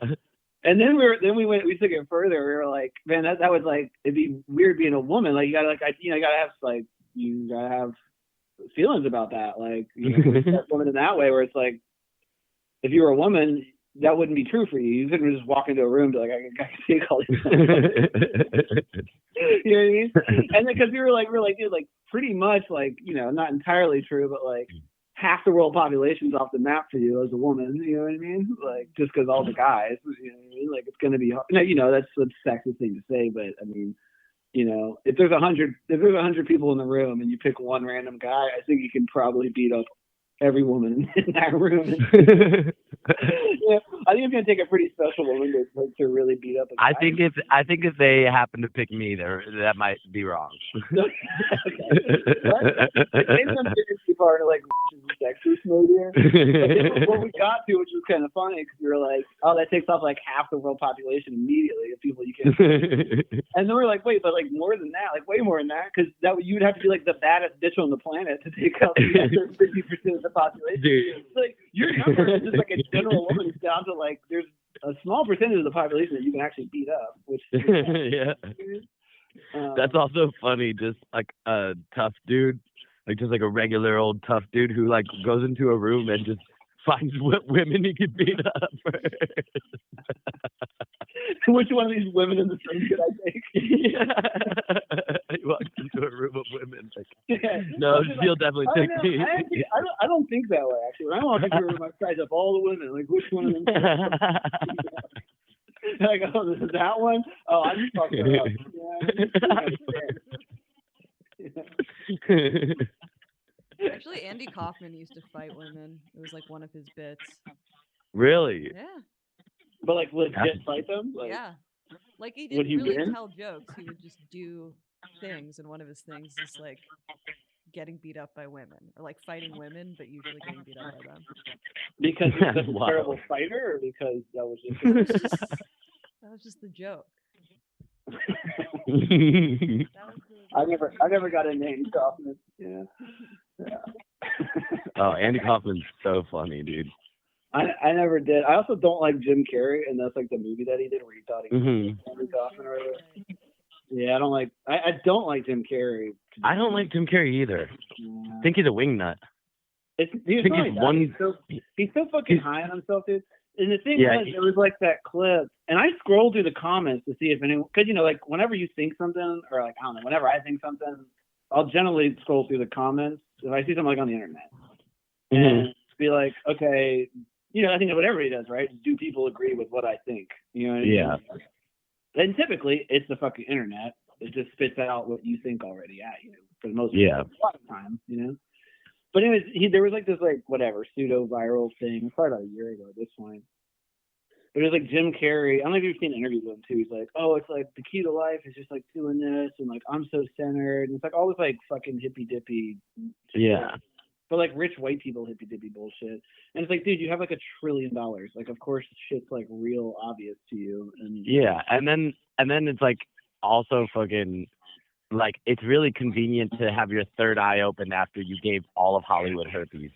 And then we took it further. We were like, man, that was like, it'd be weird being a woman. Like you gotta you gotta have feelings about that. Like, you know, woman in that way where it's like, if you were a woman, that wouldn't be true for you. You couldn't just walk into a room and be like, I can take all these. You know what I mean? And then because we were like, dude, like pretty much like, you know, not entirely true, but like half the world population's off the map for you as a woman. You know what I mean? Like just because all the guys, you know what I mean? Like it's gonna be hard. You know, that's a sexist thing to say, but I mean, you know, if there's 100 people in the room and you pick one random guy, I think you can probably beat up every woman in that room. Yeah, I think it's gonna take a pretty special woman to really beat up a guy.
I think if they happen to pick me, that might be wrong.
Okay. Maybe I'm getting too far into like sexist mode here. But what we got to, which was kind of funny, because we were like, oh, that takes off like half the world population immediately of people you can't. And then we're like, wait, but like more than that, like way more than that, because you would have to be like the baddest bitch on the planet to take up 50% of the population.
Dude.
Like your number is just like a general woman down to like there's a small percentage of the population that you can actually beat up, which
yeah. That's also funny. Just like a tough dude, like just like a regular old tough dude who like goes into a room and just finds what women he can beat up.
Which one of these women in the room could I take?
He walks into a room of women. Like, no, she'll definitely take me.
I don't think that way, actually. When I walk into a room, I size up all the women. Like, which one of them? I go, this is that one? Oh, I just fucked her up.
Actually, Andy Kaufman used to fight women. It was like one of his bits.
Really?
Yeah.
But like legit fight them? Like,
yeah. Like he didn't really tell jokes. He would just do things, and one of his things is like getting beat up by women, or like fighting women, but usually getting beat up by them. Because
he was a terrible fighter, or because that was
just the joke.
I never got into Andy Kaufman. Yeah.
Oh, Andy Kaufman's so funny, dude.
I never did. I also don't like Jim Carrey, and that's like the movie that he did where he thought he was Yeah, I don't like Jim Carrey.
I don't like Jim Carrey either. I think he's a wingnut.
He's so fucking high on himself, dude. And the thing was, it was like that clip, and I scrolled through the comments to see if anyone, because like whenever you think something, or like I don't know, whenever I think something, I'll generally scroll through the comments if I see something like on the internet, and be like, okay, I think that's what everybody does, right? Do people agree with what I think? You know what I mean?
Yeah.
And typically, it's the fucking internet. It just spits out what you think already at you for the most part.
Yeah.
A lot of times, But anyways, there was like this like whatever pseudo viral thing, probably about a year ago at this point. But it was like Jim Carrey. I don't know if you've seen interviews with him too. He's like, oh, it's like the key to life is just like doing this, and like I'm so centered, and it's like all this like fucking hippy dippy.
Yeah.
Shit. But like rich white people hippy dippy bullshit. And it's like, dude, you have like $1 trillion. Like, of course, shit's like real obvious to you. And
yeah, and then it's like also fucking. Like, it's really convenient to have your third eye open after you gave all of Hollywood herpes.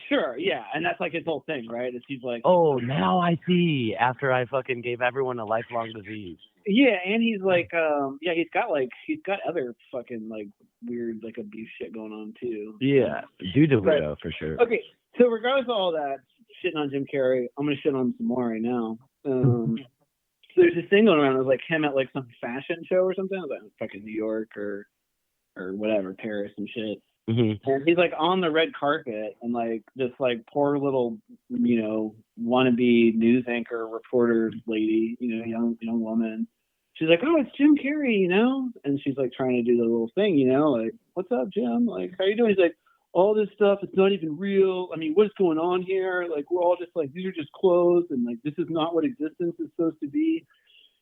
Sure, yeah. And that's like his whole thing, right? It's he's like,
oh, now I see. After I fucking gave everyone a lifelong disease.
Yeah, and he's like, he's got other fucking like weird like abuse shit going on too.
Yeah, dude's a weirdo for sure.
Okay, so regardless of all that, shitting on Jim Carrey, I'm gonna shit on him some more right now. So there's this thing going around. It was like him at like some fashion show or something. It was like fucking New York or whatever, Paris and shit.
Mm-hmm.
And he's like on the red carpet, and like this like poor little wannabe news anchor reporter lady, young woman. She's like, oh, it's Jim Carrey, and she's like trying to do the little thing, like, what's up, Jim? Like, how you doing? He's like, all this stuff, it's not even real. I mean, what's going on here? Like, we're all just like, these are just clothes, and like, this is not what existence is supposed to be.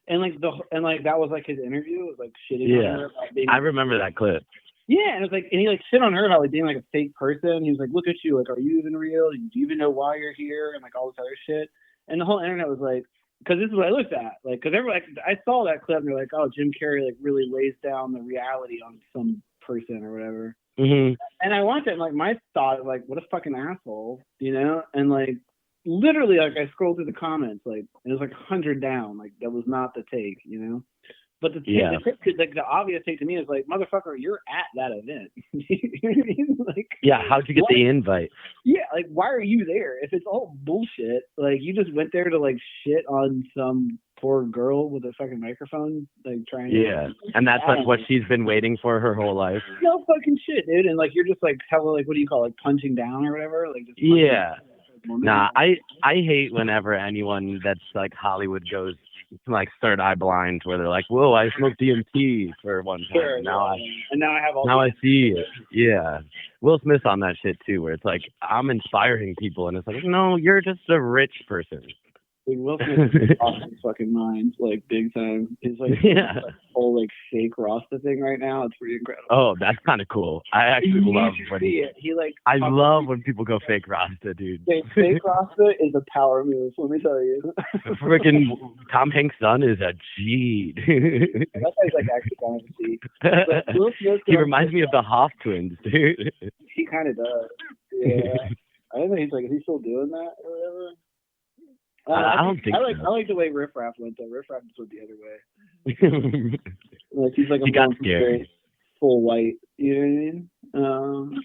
And like that was like his interview. It was like shitting on her.
I remember that clip.
Yeah, and it was like, and he like shit on her about like being like a fake person. He was like, look at you, like, are you even real? Do you even know why you're here? And like all this other shit. And the whole internet was like, because this is what I looked at, like, because everyone, like, I saw that clip and they're like, oh, Jim Carrey like really lays down the reality on some person or whatever.
Mm-hmm.
And I watched it, and like my thought, like, what a fucking asshole, And like, literally, like, I scrolled through the comments, like, it was like 100 down, like, that was not the take, But the obvious take to me is like, motherfucker, you're at that event. You know what I mean? Like,
yeah, how'd you get the invite?
Yeah, like, why are you there? If it's all bullshit, like, you just went there to like shit on some poor girl with a fucking microphone, like trying to.
Yeah, and that's like what she's been waiting for her whole life.
No fucking shit, dude. And like, you're just like hella, like, what do you call it, like punching down or whatever? Like, just
yeah. Nah, I hate whenever anyone that's like Hollywood goes like third eye blind, where they're like, whoa, I smoked DMT for one time.
Sure,
now
I have all.
Now I see it. Yeah. Will Smith on that shit too, where it's like, I'm inspiring people, and it's like, no, you're just a rich person.
Dude, Will Smith is off his fucking mind, like big time. He's like, whole like fake Rasta thing right now. It's pretty incredible.
Oh, that's kind of cool. I actually love when I love when people go fake Rasta, dude.
Fake Rasta is a power move. Let me tell you.
Freaking Tom Hanks' son is a G.
That guy's like actually kind of a G. But Will Smith,
he reminds me of the Hoff twins, dude.
He kind of does. Yeah. I don't know. He's like, is he still doing that or whatever?
I don't think so.
I like the way Riff Raff went though. Riff Raff just went the other way. Like he's like
he got scared.
Full white. You know what I mean?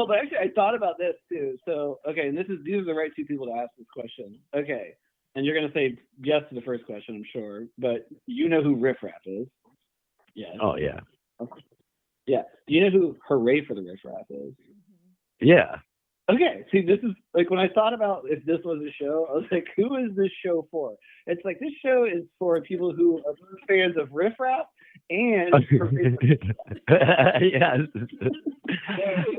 But actually, I thought about this too. So okay, and these are the right two people to ask this question. Okay, and you're gonna say yes to the first question, I'm sure. But you know who Riff Raff is? Yeah.
Oh yeah.
Okay. Yeah. Do you know who Hooray for the Riff Raff is?
Yeah.
Okay, see, this is, like, when I thought about if this was a show, I was like, who is this show for? It's like, this show is for people who are fans of Riff Raff and...
yes.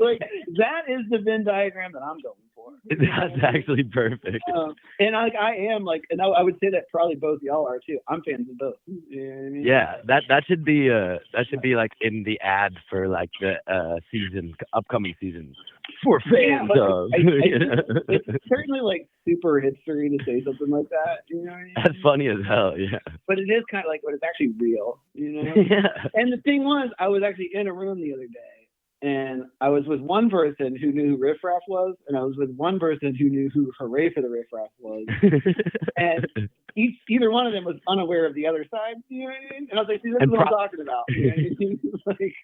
Like, that is the Venn diagram that I'm going for.
That's actually perfect.
And I am, like, and I would say that probably both y'all are, too. I'm fans of both. You know what I mean?
Yeah, that should be, like, in the ad for, like, the upcoming season. For fans of.
It's certainly like super hipstery to say something like that. You know what I mean?
That's funny as hell, yeah.
But it is kind of like, but it's actually real, you know?
Yeah.
And the thing was, I was actually in a room the other day, And I was with one person who knew who Riff Raff was, and I was with one person who knew who Hooray for the Riff Raff was. And either one of them was unaware of the other side. You know what I mean? And I was like, see, this is what I'm talking about. You know what I mean? Like,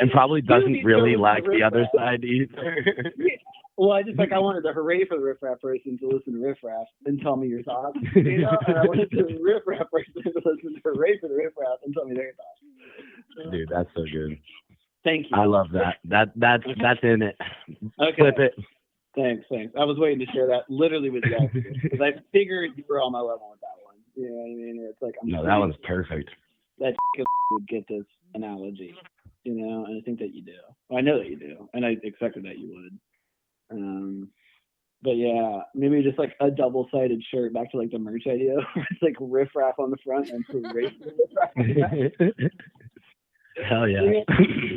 and probably doesn't really like the other side either.
Yeah. Well, I wanted the Hooray for the Riff Raff person to listen to Riff Raff and tell me your thoughts, you know, and I wanted the Riff Raff person to listen to Hooray for the Riff Raff and tell me their thoughts.
Dude, that's so good.
Thank you.
I love that. That's in it.
Okay.
Flip it.
Thanks. I was waiting to share that literally with you because I figured you were on my level with that one. You know what I mean? It's like
that one's perfect.
That would get this analogy, you know, and I think that you do. Well, I know that you do, and I expected that you would. But yeah, maybe just like a double-sided shirt, back to like the merch idea, where it's like Riff Raff on the front and Riff Raff.
Hell yeah.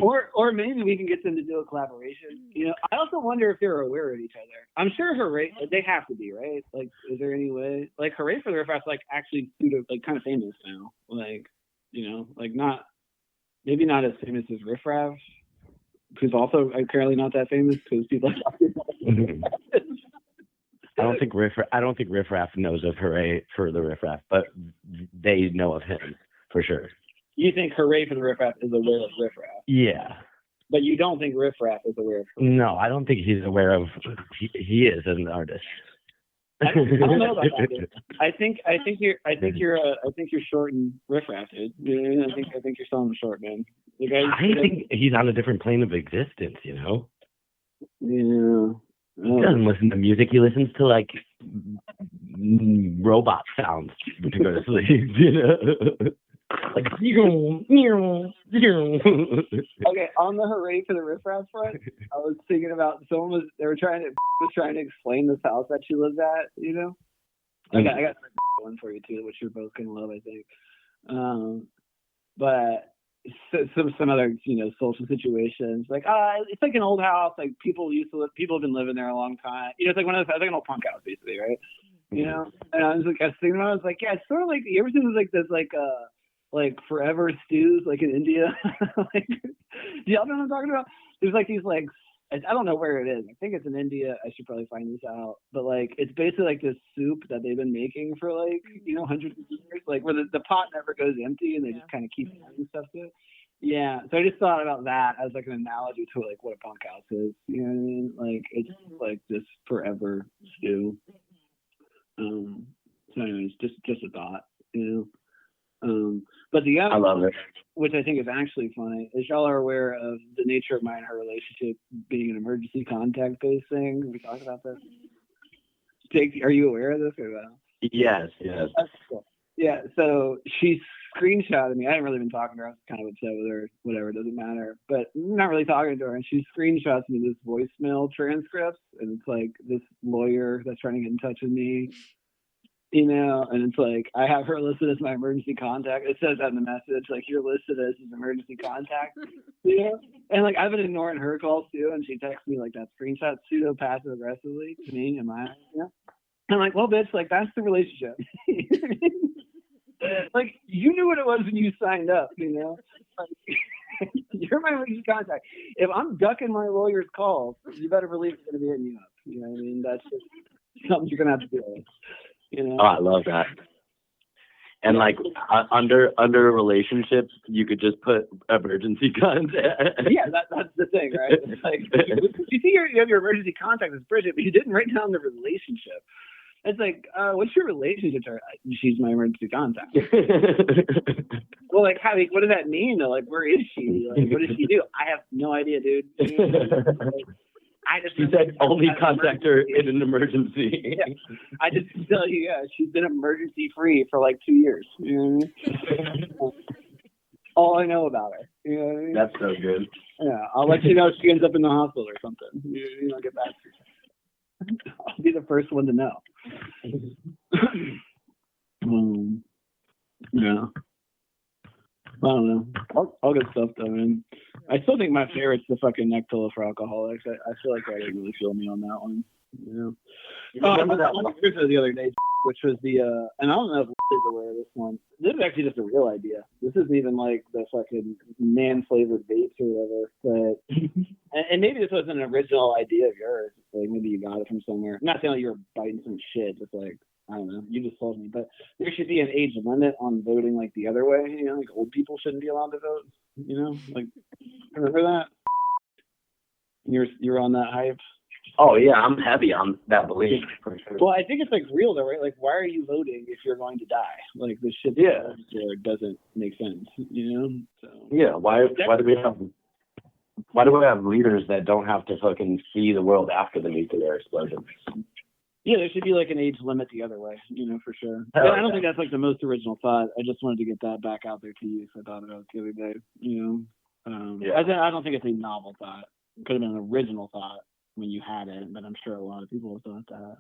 Or maybe we can get them to do a collaboration. You know, I also wonder if they're aware of each other. I'm sure Hooray, they have to be, right? Like, is there any way? Like, Hooray for the Riff Raff's like actually like kind of famous now. Like, you know, like maybe not as famous as Riff Raff, who's also apparently not that famous because people are talking about it.
I don't think Riff Raff knows of Hooray for the Riff Raff, but they know of him for sure.
You think Hooray for the Riff Raff is aware of Riff Raff?
Yeah.
But you don't think Riff Raff is aware of Hooray?
No, I don't think he's aware of he is as an artist.
I don't know about that, dude. I think you're shorting Riff Raff, dude. I think you're selling him short, man.
I think he's on a different plane of existence, you know?
Yeah.
He doesn't listen to music. He listens to like robot sounds to go to sleep, you know? Like,
okay, on the Hooray for the Riff Raff front, I was thinking about they were trying to explain this house that she lives at, you know? I got one for you too, which you're both gonna love, I think. But some other, you know, social situations, like it's like an old house, like people have been living there a long time. You know, it's like it's like an old punk house basically, right? You know? And I was thinking about it, I was like, yeah, it's sort of like, you ever seen like this like forever stews like in India? Like, do y'all know what I'm talking about? There's like these like, I don't know where it is. I think it's in India. I should probably find this out. But like, it's basically like this soup that they've been making for like, you know, hundreds of years. Like where the pot never goes empty and they just kind of keep adding stuff to it. Yeah. So I just thought about that as like an analogy to like what a punk house is. You know what I mean? Like it's like this forever stew. So anyways, just a thought, you know. But the other,
I love it,
which I think is actually funny, is y'all are aware of the nature of mine and her relationship being an emergency contact based thing. Have we talked about this? Jake, are you aware of this or no?
Yes.
That's cool. Yeah, so she screenshotted me. I haven't really been talking to her. I was kind of upset with her. Whatever, it doesn't matter. But I'm not really talking to her. And she screenshots me this voicemail transcripts, and it's like this lawyer that's trying to get in touch with me. You know, and it's like, I have her listed as my emergency contact. It says that in the message, like, you're listed as an emergency contact. You know? And like, I've been ignoring her calls too, and she texts me like that screenshot pseudo passive aggressively to me in my eyes. You know? I'm like, well, bitch, like, that's the relationship. Like, you knew what it was when you signed up, you know? Like, you're my emergency contact. If I'm ducking my lawyer's calls, you better believe it's going to be hitting you up. You know what I mean? That's just something you're going to have to deal with. You know?
Oh, I love that. And like under a relationship, you could just put emergency contact.
Yeah, that's the thing, right? It's like, you see, you have your emergency contact as Bridget, but you didn't write down the relationship. It's like, what's your relationship to her? She's my emergency contact. Well, like, what does that mean? Though? Like, where is she? Like, what does she do? I have no idea, dude.
She said only contact her in an emergency.
Yeah. I just tell you, yeah, she's been emergency free for like 2 years. You know what I mean? All I know about her. You know what I mean?
That's so good.
Yeah, I'll let you know if she ends up in the hospital or something. You know, get back to her. I'll be the first one to know. Yeah. I don't know. All good stuff though, man. I still think my favorite's the fucking neck pillow for alcoholics. I feel like I didn't really feel me on that one. You know. Oh, I remember that one the other day, which was the and I don't know if is aware of this one. This is actually just a real idea. This isn't even like the fucking man-flavored vapes or whatever. But and maybe this wasn't an original idea of yours. Like maybe you got it from somewhere. I'm not saying like you were biting some shit. Just like I don't know. You just told me. But there should be an age limit on voting like the other way. You know, like old people shouldn't be allowed to vote. You know, like remember that? You're on that hype.
Oh yeah, I'm heavy on that belief for sure.
Well, I think it's like real though, right? Like, why are you voting if you're going to die? Like, this shit doesn't make sense, you know? So,
yeah, why do we have leaders that don't have to fucking see the world after the nuclear explosion?
Yeah, there should be like an age limit the other way, you know, for sure. I don't think that's like the most original thought. I just wanted to get that back out there to you. So I thought about it the other day, you know. I don't think it's a novel thought. It could have been an original thought when you had it, but I'm sure a lot of people have thought that.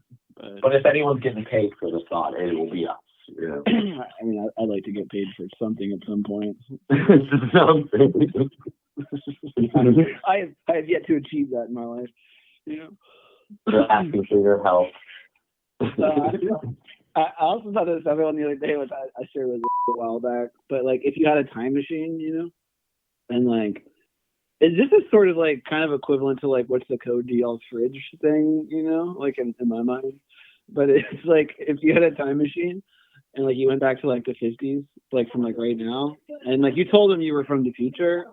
But
if anyone's getting paid for the thought, it will be us. You know?
I mean, I'd like to get paid for something at some point.
Something.
I have yet to achieve that in my life. You know,
they're asking for your help.
I also thought this other one the other day, which I shared with a while back. But like, if you had a time machine, you know, and like. This is sort of like kind of equivalent to like what's the code to y'all's fridge thing, you know, like in my mind. But it's like if you had a time machine and like you went back to like the 50s, like from like right now, and like you told them you were from the future.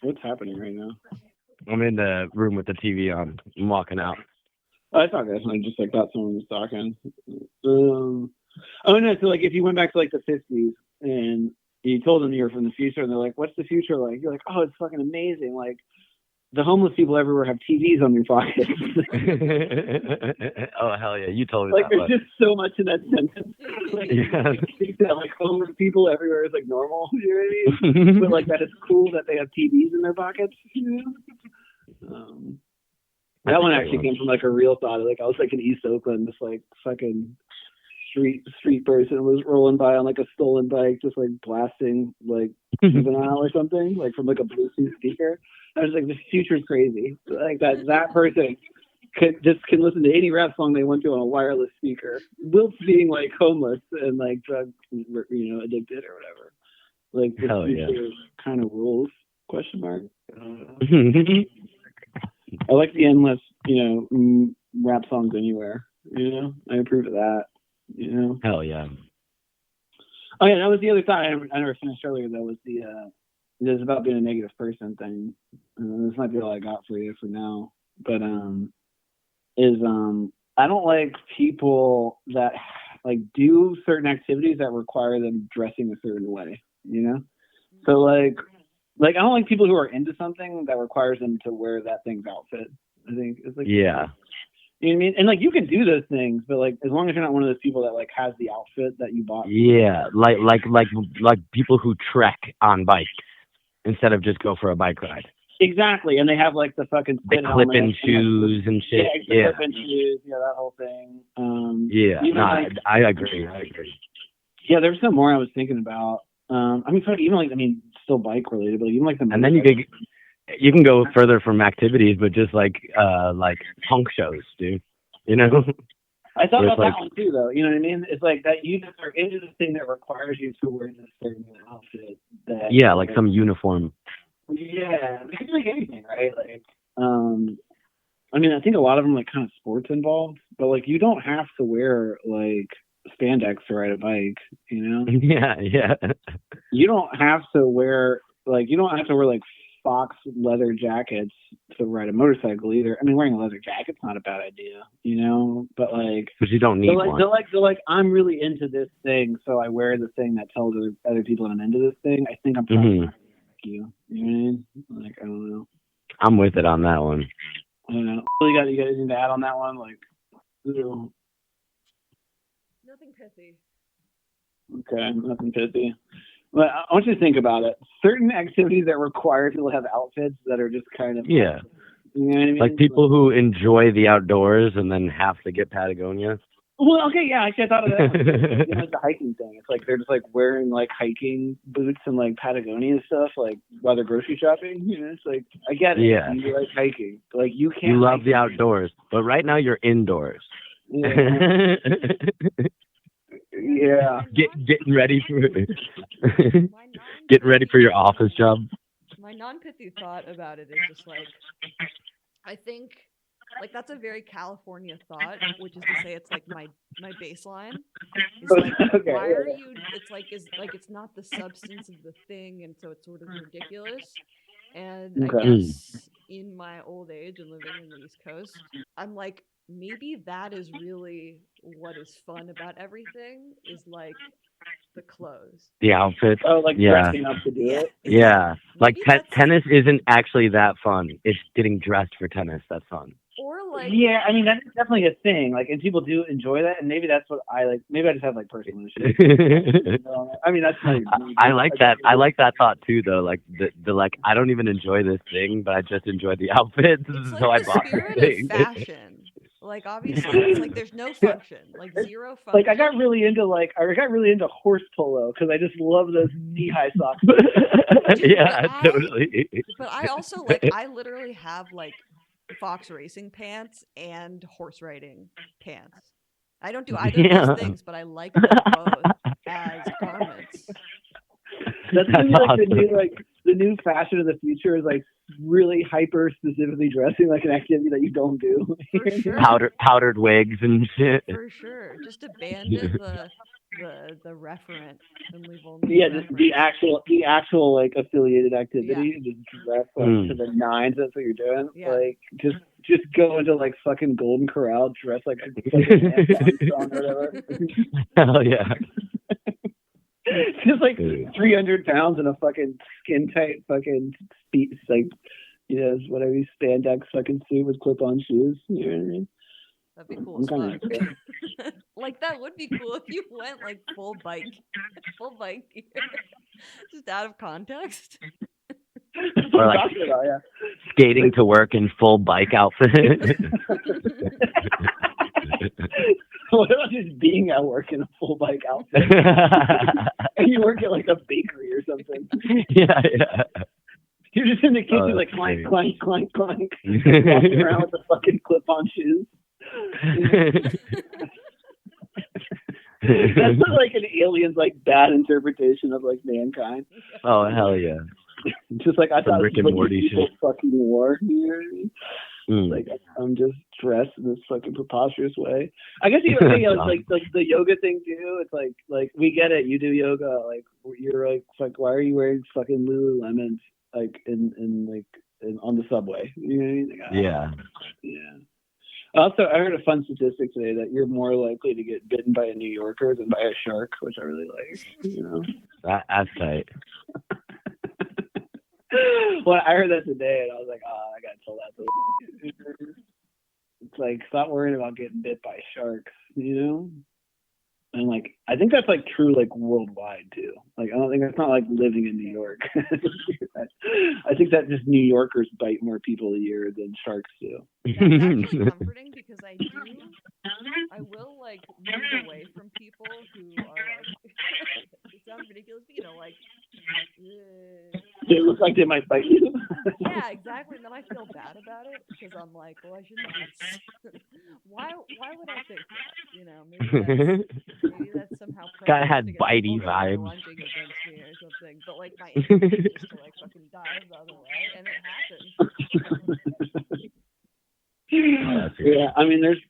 What's happening right now?
I'm in the room with the TV on. I'm walking out.
Oh, it's not good. I just like thought someone was talking. Oh no! So like if you went back to like the 50s and you told them you were from the future, and they're like, "What's the future like?" You're like, "Oh, it's fucking amazing! Like, the homeless people everywhere have TVs on their pockets."
Oh hell yeah! You told me
like,
that.
Like, there's just so much in that sentence. Like,
yeah.
You think that like homeless people everywhere is like normal, you know what I mean? But like that it's cool that they have TVs in their pockets. You know? That one actually came from like a real thought. Like I was like in East Oakland, this like fucking street person was rolling by on like a stolen bike, just like blasting like Juvenile or something, like from like a Bluetooth speaker. I was like, this future's crazy. Like that person can listen to any rap song they want to on a wireless speaker, whilst being like homeless and like drug, you know, addicted or whatever. Like the future kind of rules? Question mark. I like the endless, you know, rap songs anywhere. You know, I approve of that. You know?
Hell yeah.
Oh yeah, that was the other thought I never finished earlier. That was this about being a negative person thing. This might be all I got for you for now. But I don't like people that like do certain activities that require them dressing a certain way. You know, so like I don't like people who are into something that requires them to wear that thing's outfit. I think it's like
yeah.
You know what I mean? And like you can do those things, but like as long as you're not one of those people that like has the outfit that you bought.
Yeah, like people who trek on bikes instead of just go for a bike ride.
Exactly, and they have like the fucking
clip-in shoes and shit.
Yeah, clip-in shoes. Yeah, that whole thing.
I agree.
Yeah, there's some more I was thinking about. Still bike related, but even like the.
And then you can go further from activities, but just like punk shows, dude. You know.
I thought about that one too, though. You know what I mean? It's like that you just are into this thing that requires you to wear this certain outfit.
Like some uniform.
Yeah, it could be like anything, right? Like, I think a lot of them like kind of sports involved, but like you don't have to wear like spandex to ride a bike, you know?
Yeah.
You don't have to wear like Fox leather jackets to ride a motorcycle either. I mean, wearing a leather jacket's not a bad idea, you know? But
you don't need one.
They're like, I'm really into this thing, so I wear the thing that tells other people that I'm into this thing. I think I'm trying to you. You know what I mean? Like, I don't know.
I'm with it on that one.
I don't know. You got anything to add on that one? Like,
nothing pithy.
Okay, nothing pithy. But I want you to think about it. Certain activities that require people to have outfits that are just kind of
You know what I mean? Like people who enjoy the outdoors and then have to get Patagonia.
Well, okay, yeah, actually, I thought of that. Like the hiking thing. It's like they're just like wearing like hiking boots and like Patagonia and stuff, like while they're grocery shopping. You know, it's like I get it.
Yeah.
You like hiking, but, like you can't.
You love the outdoors, but right now you're indoors.
Yeah. Yeah.
Getting ready for getting ready for your office job.
My non-pithy thought about it is just like, I think, like, that's a very California thought, which is to say it's like my baseline is like,
Okay,
why are
yeah.
you, it's like, is like, it's not the substance of the thing, and so it's sort of ridiculous. And I
Okay.
guess in my old age and living in the East Coast, I'm like, maybe that is really what is fun about everything, is like the clothes.
The outfit.
Oh, like
Yeah.
dressing up to do it.
Yeah. Like
Maybe that's-
tennis isn't actually that fun. It's getting dressed for tennis that's fun.
Or like,
Yeah, I mean that's definitely a thing. Like, and people do enjoy that, and maybe that's what I like. Maybe I just have like personal issues. I mean, that's
I like that. I like that thought too, though. Like the like, I don't even enjoy this thing, but I just enjoy the outfit,
it's
so
like
I
the
bought
spirit
the thing.
of fashion. Like, obviously, it's like there's no function, like zero function.
Like I got really into horse polo because I just love those knee-high socks.
Dude,
Yeah, totally.
But I also like, I literally have like fox racing pants and horse riding pants. I don't do either of those things, but I like them both as garments.
That's gonna be like the new fashion of the future is like really hyper specifically dressing like an activity that you don't do.
For sure.
Powdered wigs and shit.
For sure. Just abandon the referent and leave only
the actual like affiliated activity. Yeah. Just dress like to the nines. That's what you're doing. Yeah. Like just go into like fucking Golden Corral, dress like a or whatever.
Hell yeah.
Just like 300 pounds in a fucking skin tight fucking like, you know, whatever, spandex fucking suit with clip on shoes. You know what I mean?
That'd be cool as fuck. Like, that would be cool if you went like full bike gear. Just out of context.
Or like skating to work in full bike outfit.
What about just being at work in a full bike outfit? And you work at like a bakery or something.
Yeah.
You're just in the kitchen like clank, clank, clank, clank. Walking around with the fucking clip-on shoes. That's like an alien's like bad interpretation of like mankind.
Oh hell yeah!
Just like I thought
Rick and Morty shit.
Fucking war. You know what I mean? Like I'm just dressed in this fucking preposterous way. I guess like the yoga thing too. It's like we get it. You do yoga. Like you're like why are you wearing fucking Lululemons like in on the subway? You know what I mean? Like, yeah. Also, I heard a fun statistic today that you're more likely to get bitten by a New Yorker than by a shark, which I really like. You know,
that's tight.
Well, I heard that today, and I was like, I gotta tell that to It's like, stop worrying about getting bit by sharks, you know? And like, I think that's like true, like worldwide too. Like, I don't think that's not like living in New York. I think that just New Yorkers bite more people a year than sharks do.
That's actually comforting because I will like move away from people who are like, it sounds ridiculous, but you know, like,
it looks like they might bite you.
Yeah, exactly. And then I feel bad about it because I'm like, well, I shouldn't have. Why would I think that? You know, maybe that's somehow.
Guy had bitey vibes.
Lunging against me or something, but like my instinct is to like fucking dive the other way, and it happens.
Yeah, I mean, there's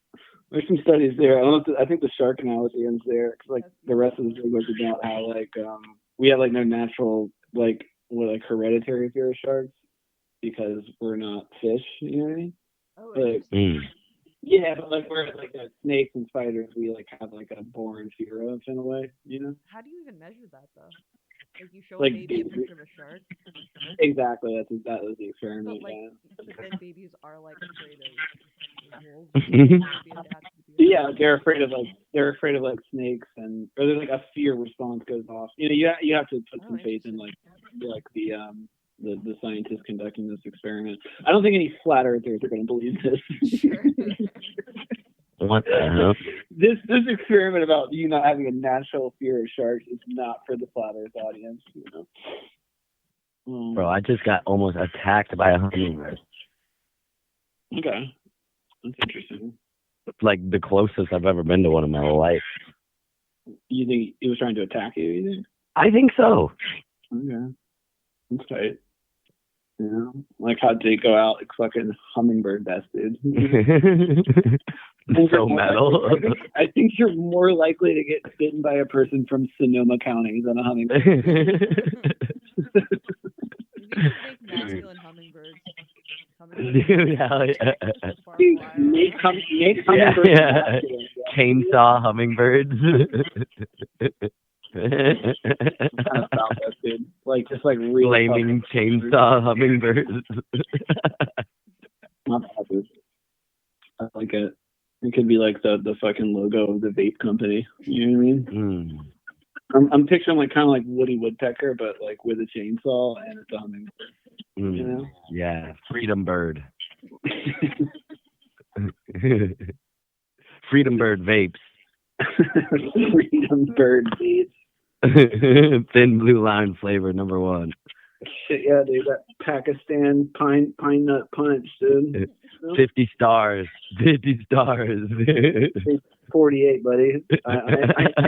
some studies there. I think the shark analogy ends there because like the rest of the thing was about how like we have like no natural like hereditary fear of sharks because we're not fish. You know what I mean?
Oh,
like, yeah, but like we're like snakes and spiders, we like have like a born fear of in a way. You know?
How do you even measure that though? Like you show
like,
a baby a picture of a shark.
Exactly, that was the experiment.
But like, but then babies are like afraid of wolves.
Yeah, they're afraid of like snakes, or there's like a fear response goes off. You know, you have to put some faith in like the scientists conducting this experiment. I don't think any flat earthers are going to believe this.
Sure.
What the hell?
this experiment about you not having a natural fear of sharks is not for the flat Earth audience. You know?
Bro, I just got almost attacked by a hummingbird.
Okay, that's interesting.
Like the closest I've ever been to one in my life.
You think it was trying to attack you? You think?
I think so.
Okay, that's tight. You know, like how'd they go out like fucking hummingbird bested?
So metal.
I think you're more likely to get bitten by a person from Sonoma County than a hummingbird.
You can make masculine hummingbirds.
Dude, hell yeah.
Make hummingbirds masculine.
Chainsaw hummingbirds.
Kind of Southwest, dude. Like just like really
Flaming chainsaw hummingbirds.
Not bad, dude. I like it. It could be like the fucking logo of the vape company. You know what I mean? I'm picturing like kind of like Woody Woodpecker, but like with a chainsaw and it's a hummingbird. You know?
Yeah, Freedom Bird. Freedom Bird vapes.
Freedom Bird vapes.
Thin blue line flavor #1.
Shit, yeah, dude. That Pakistan pine nut punch, dude.
50 stars. 50 stars.
48, buddy. I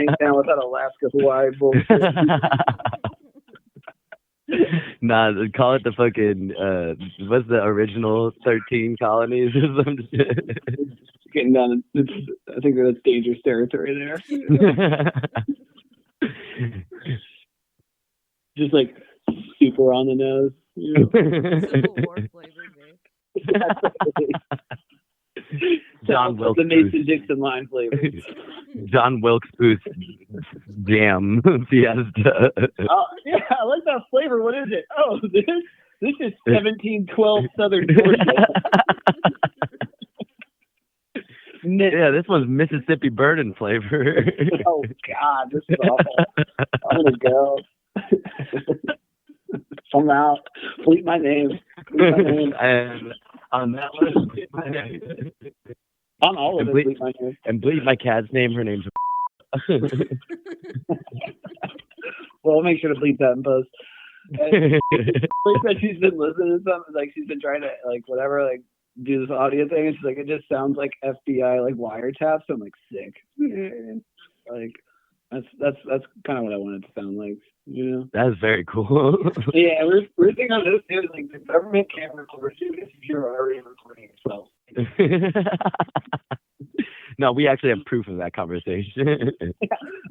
ain't down with that Alaska Hawaii bullshit.
Nah, call it the fucking what's the original 13 colonies or some shit.
Getting down. I think that's dangerous territory there. Just like super on the nose. You know?
Civil War flavored vape.
John Wilkes
the Mason Dixon line flavor.
John Wilkes Booth Jam Fiesta.
Oh yeah, I like that flavor. What is it? Oh, this is 1712 Southern Georgia.
Yeah, this one's Mississippi Burden flavor.
Oh God, this is awful. I'm gonna go. I'm out. Bleep my name.
And on that one, bleep my name.
On all of it, bleep my name.
And bleep my cat's name. Her name's.
Well, I'll make sure to bleep that in post. Like that she's been listening to something, like she's been trying to like whatever, like do this audio thing, and she's like, it just sounds like FBI like wiretaps. So I'm like, sick. Like that's kind of what I wanted to sound like, you know.
That's very cool.
Yeah, we're thinking on this too. Like the government can't record you if you're already recording yourself.
No, we actually have proof of that conversation.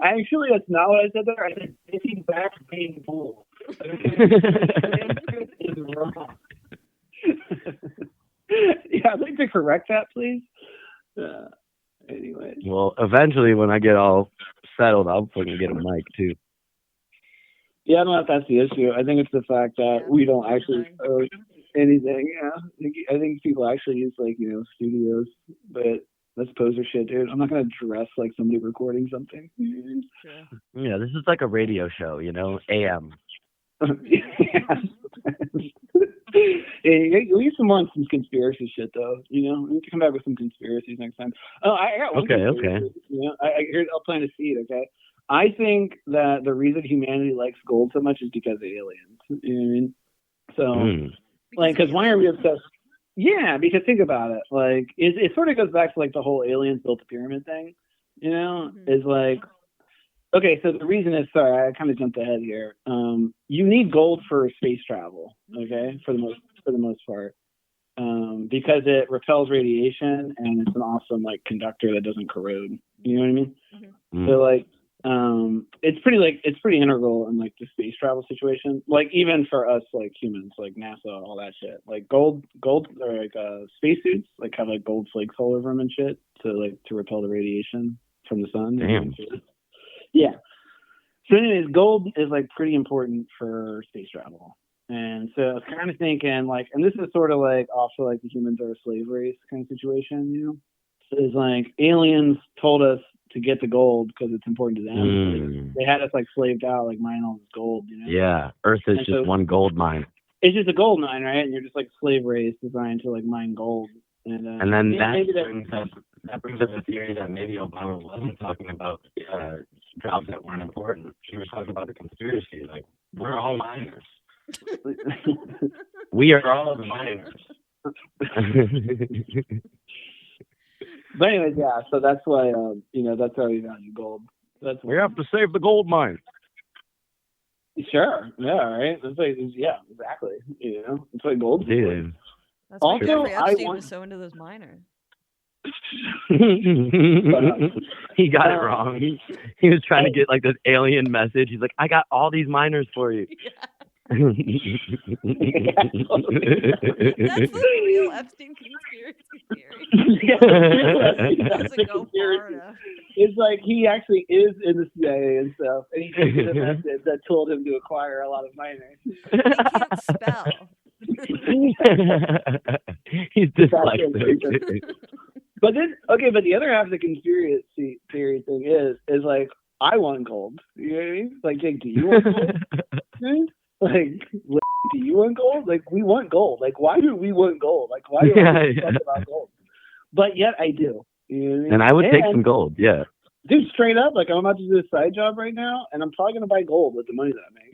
Actually, that's not what I said there. I said taking back being bull. Is wrong. Yeah, I'd like to correct that, please. Anyway.
Well, eventually, when I get all settled, I'll fucking get a mic too.
Yeah, I don't know if that's the issue. I think it's the fact that we don't actually own anything. Yeah, I think people actually use like studios, but that's poser shit, dude. I'm not gonna dress like somebody recording something.
Yeah, this is like a radio show, AM.
Yeah, we need some more some conspiracy shit though. We need to come back with some conspiracies next time. Oh, I got one.
Okay.
I'll plant a seed. Okay, I think that the reason humanity likes gold so much is because of aliens. You know what I mean? So, because why are we obsessed? Yeah, because think about it. Like, it sort of goes back to like the whole aliens built the pyramid thing. Is like. Okay, so the reason is, sorry, I kind of jumped ahead here. You need gold for space travel, okay, for the most part, because it repels radiation and it's an awesome like conductor that doesn't corrode. You know what I mean? Mm-hmm. So like, it's pretty integral in like the space travel situation. Like even for us like humans, like NASA, all that shit. Like gold, or like spacesuits like have like gold flakes all over them and shit to repel the radiation from the sun.
Damn.
Yeah. So anyways, gold is like pretty important for space travel. And so I was kind of thinking like, and this is sort of like also like the humans are a slave race kind of situation, So it's like aliens told us to get the gold because it's important to them. They had us like slaved out, like mining all this gold,
Yeah. Earth is just one gold mine.
It's just a gold mine, right? And you're just like a slave race designed to like mine gold.
And then that brings up the theory that maybe Obama wasn't talking about jobs that weren't important. He was talking about the conspiracy. Like, we're all minors. We are all the minors.
But anyways, yeah. So that's why, that's why we value gold.
We have to save the gold mine.
Sure. Yeah. Right. That's like, yeah. Exactly. It's like gold.
Dude.
That's why Jeffrey Epstein was so into those miners.
He got it wrong. He was trying to get like this alien message. He's like, I got all these miners for you.
Yeah. That's the real Epstein conspiracy theory.
Yeah,
doesn't go far enough.
It's like he actually is in the CIA and stuff, and he takes a message that told him to acquire a lot of miners.
He can't spell.
He's dyslexic.
But the other half of the conspiracy theory thing is like, I want gold. You know what I mean? Like, Jake, do you want gold? Like, do you want gold? Like, we want gold. Like, why do we want gold? Like, why do we talk about gold? But yet I do. You know what I mean?
And I would take some gold, yeah.
Dude, straight up, like, I'm about to do a side job right now, and I'm probably going to buy gold with the money that I make.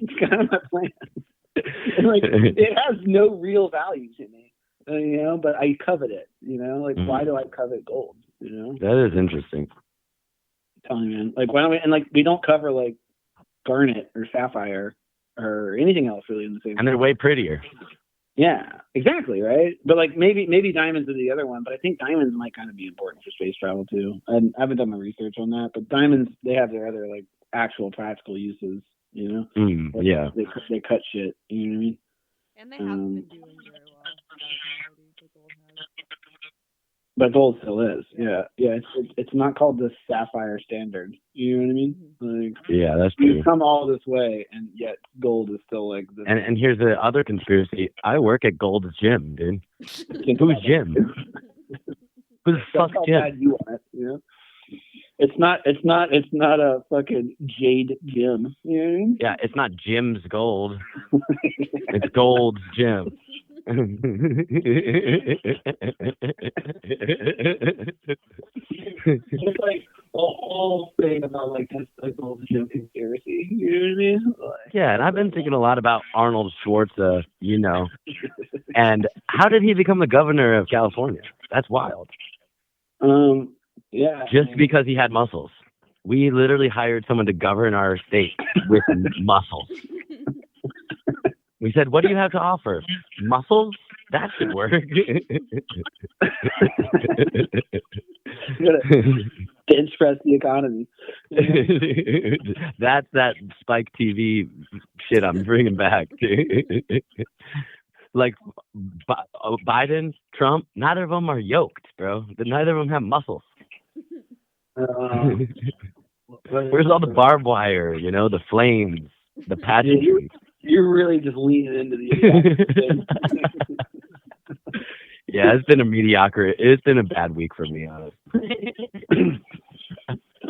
It's kind of my plan. And, like, it has no real value to me, but I covet it, Like, why do I covet gold,
That is interesting.
I'm telling you, man. Like, why don't we, and, like, we don't cover, like, garnet or sapphire or anything else really in the same.
And they're way prettier.
Yeah, exactly, right? But like maybe diamonds are the other one, but I think diamonds might kind of be important for space travel too. And I haven't done my research on that, but diamonds, they have their other like actual practical uses, Like,
yeah.
They cut shit, you know what I mean?
And they haven't been doing very well.
But gold still is, yeah. It's not called the sapphire standard. You know what I mean? Like,
yeah, that's true.
We've come all this way, and yet gold is still like the.
And here's the other conspiracy. I work at Gold's Gym, dude. Who's Jim? Who the fuck's Jim?
You want it, It's not a fucking Jade Gym. You know what I mean?
Yeah, it's not Jim's Gold. It's Gold's Gym.
It's like the whole thing about like this like Gold Gym conspiracy. You know what I mean? Like,
yeah, and I've been thinking a lot about Arnold Schwarzenegger, and how did he become the governor of California? That's wild.
Yeah.
Just because he had muscles. We literally hired someone to govern our state with muscles. We said, what do you have to offer? Muscles? That should work.
Bench press the economy.
That's that Spike TV shit I'm bringing back. Like Biden, Trump, neither of them are yoked, bro. Neither of them have muscles. Where's all the barbed wire, the flames, the pageantry?
You're really just leaning into the
Yeah, it's been a bad week for me, honestly.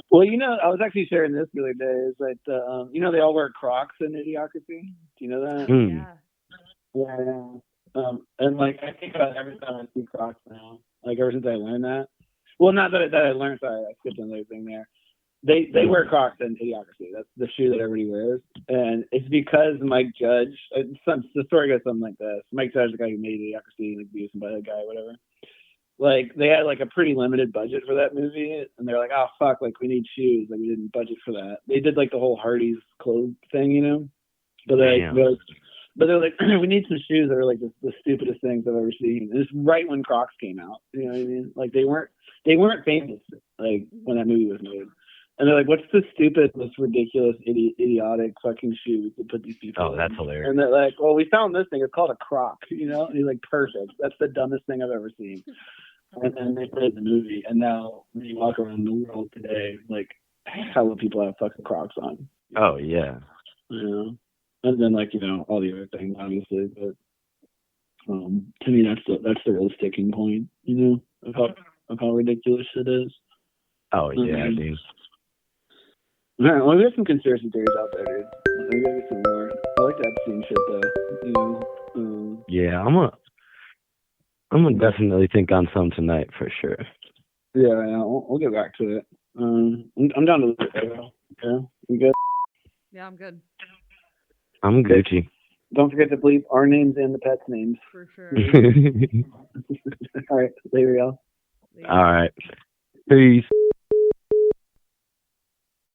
Well, I was actually sharing this the other day, is that, they all wear Crocs in Idiocracy. Do you know that? Yeah. And, like, I think about every time I see Crocs now, like, ever since I learned that. Well, not that I learned, sorry, I skipped another thing there. They wear Crocs in Idiocracy. That's the shoe that everybody wears. And it's because Mike Judge, the story goes something like this. Mike Judge, the guy who made Idiocracy, like, abused by that guy, whatever. Like, they had, like, a pretty limited budget for that movie. And they're like, oh, fuck, like, we need shoes. Like, we didn't budget for that. They did, like, the whole Hardy's clothes thing, But they're like, we need some shoes that are, like, the stupidest things I've ever seen. And it's right when Crocs came out. You know what I mean? Like, they weren't famous, like, when that movie was made. And they're like, what's the stupid, most ridiculous, idiotic fucking shoe we could put these people in?
Oh, that's hilarious.
And they're like, well, we found this thing. It's called a Croc, And he's like, perfect. That's the dumbest thing I've ever seen. And then they put it in the movie. And now when you walk around the world today, like, how will people have fucking Crocs on?
Oh, yeah.
And then, like, all the other things, obviously. But to me, that's the real sticking point, of how ridiculous it is.
Oh, yeah, dude.
All right, well, we got some conspiracy theories out there, dude. I gotta get some more. I like that Epstein shit, though.
Yeah, I'm gonna definitely think on some tonight for sure.
Yeah, we'll get back to it. I'm down to look at it. Yeah, you good?
Yeah, I'm good.
I'm Gucci.
Don't forget to bleep our names and the pets' names.
For sure.
All right, later, y'all.
Later.
All right. Peace.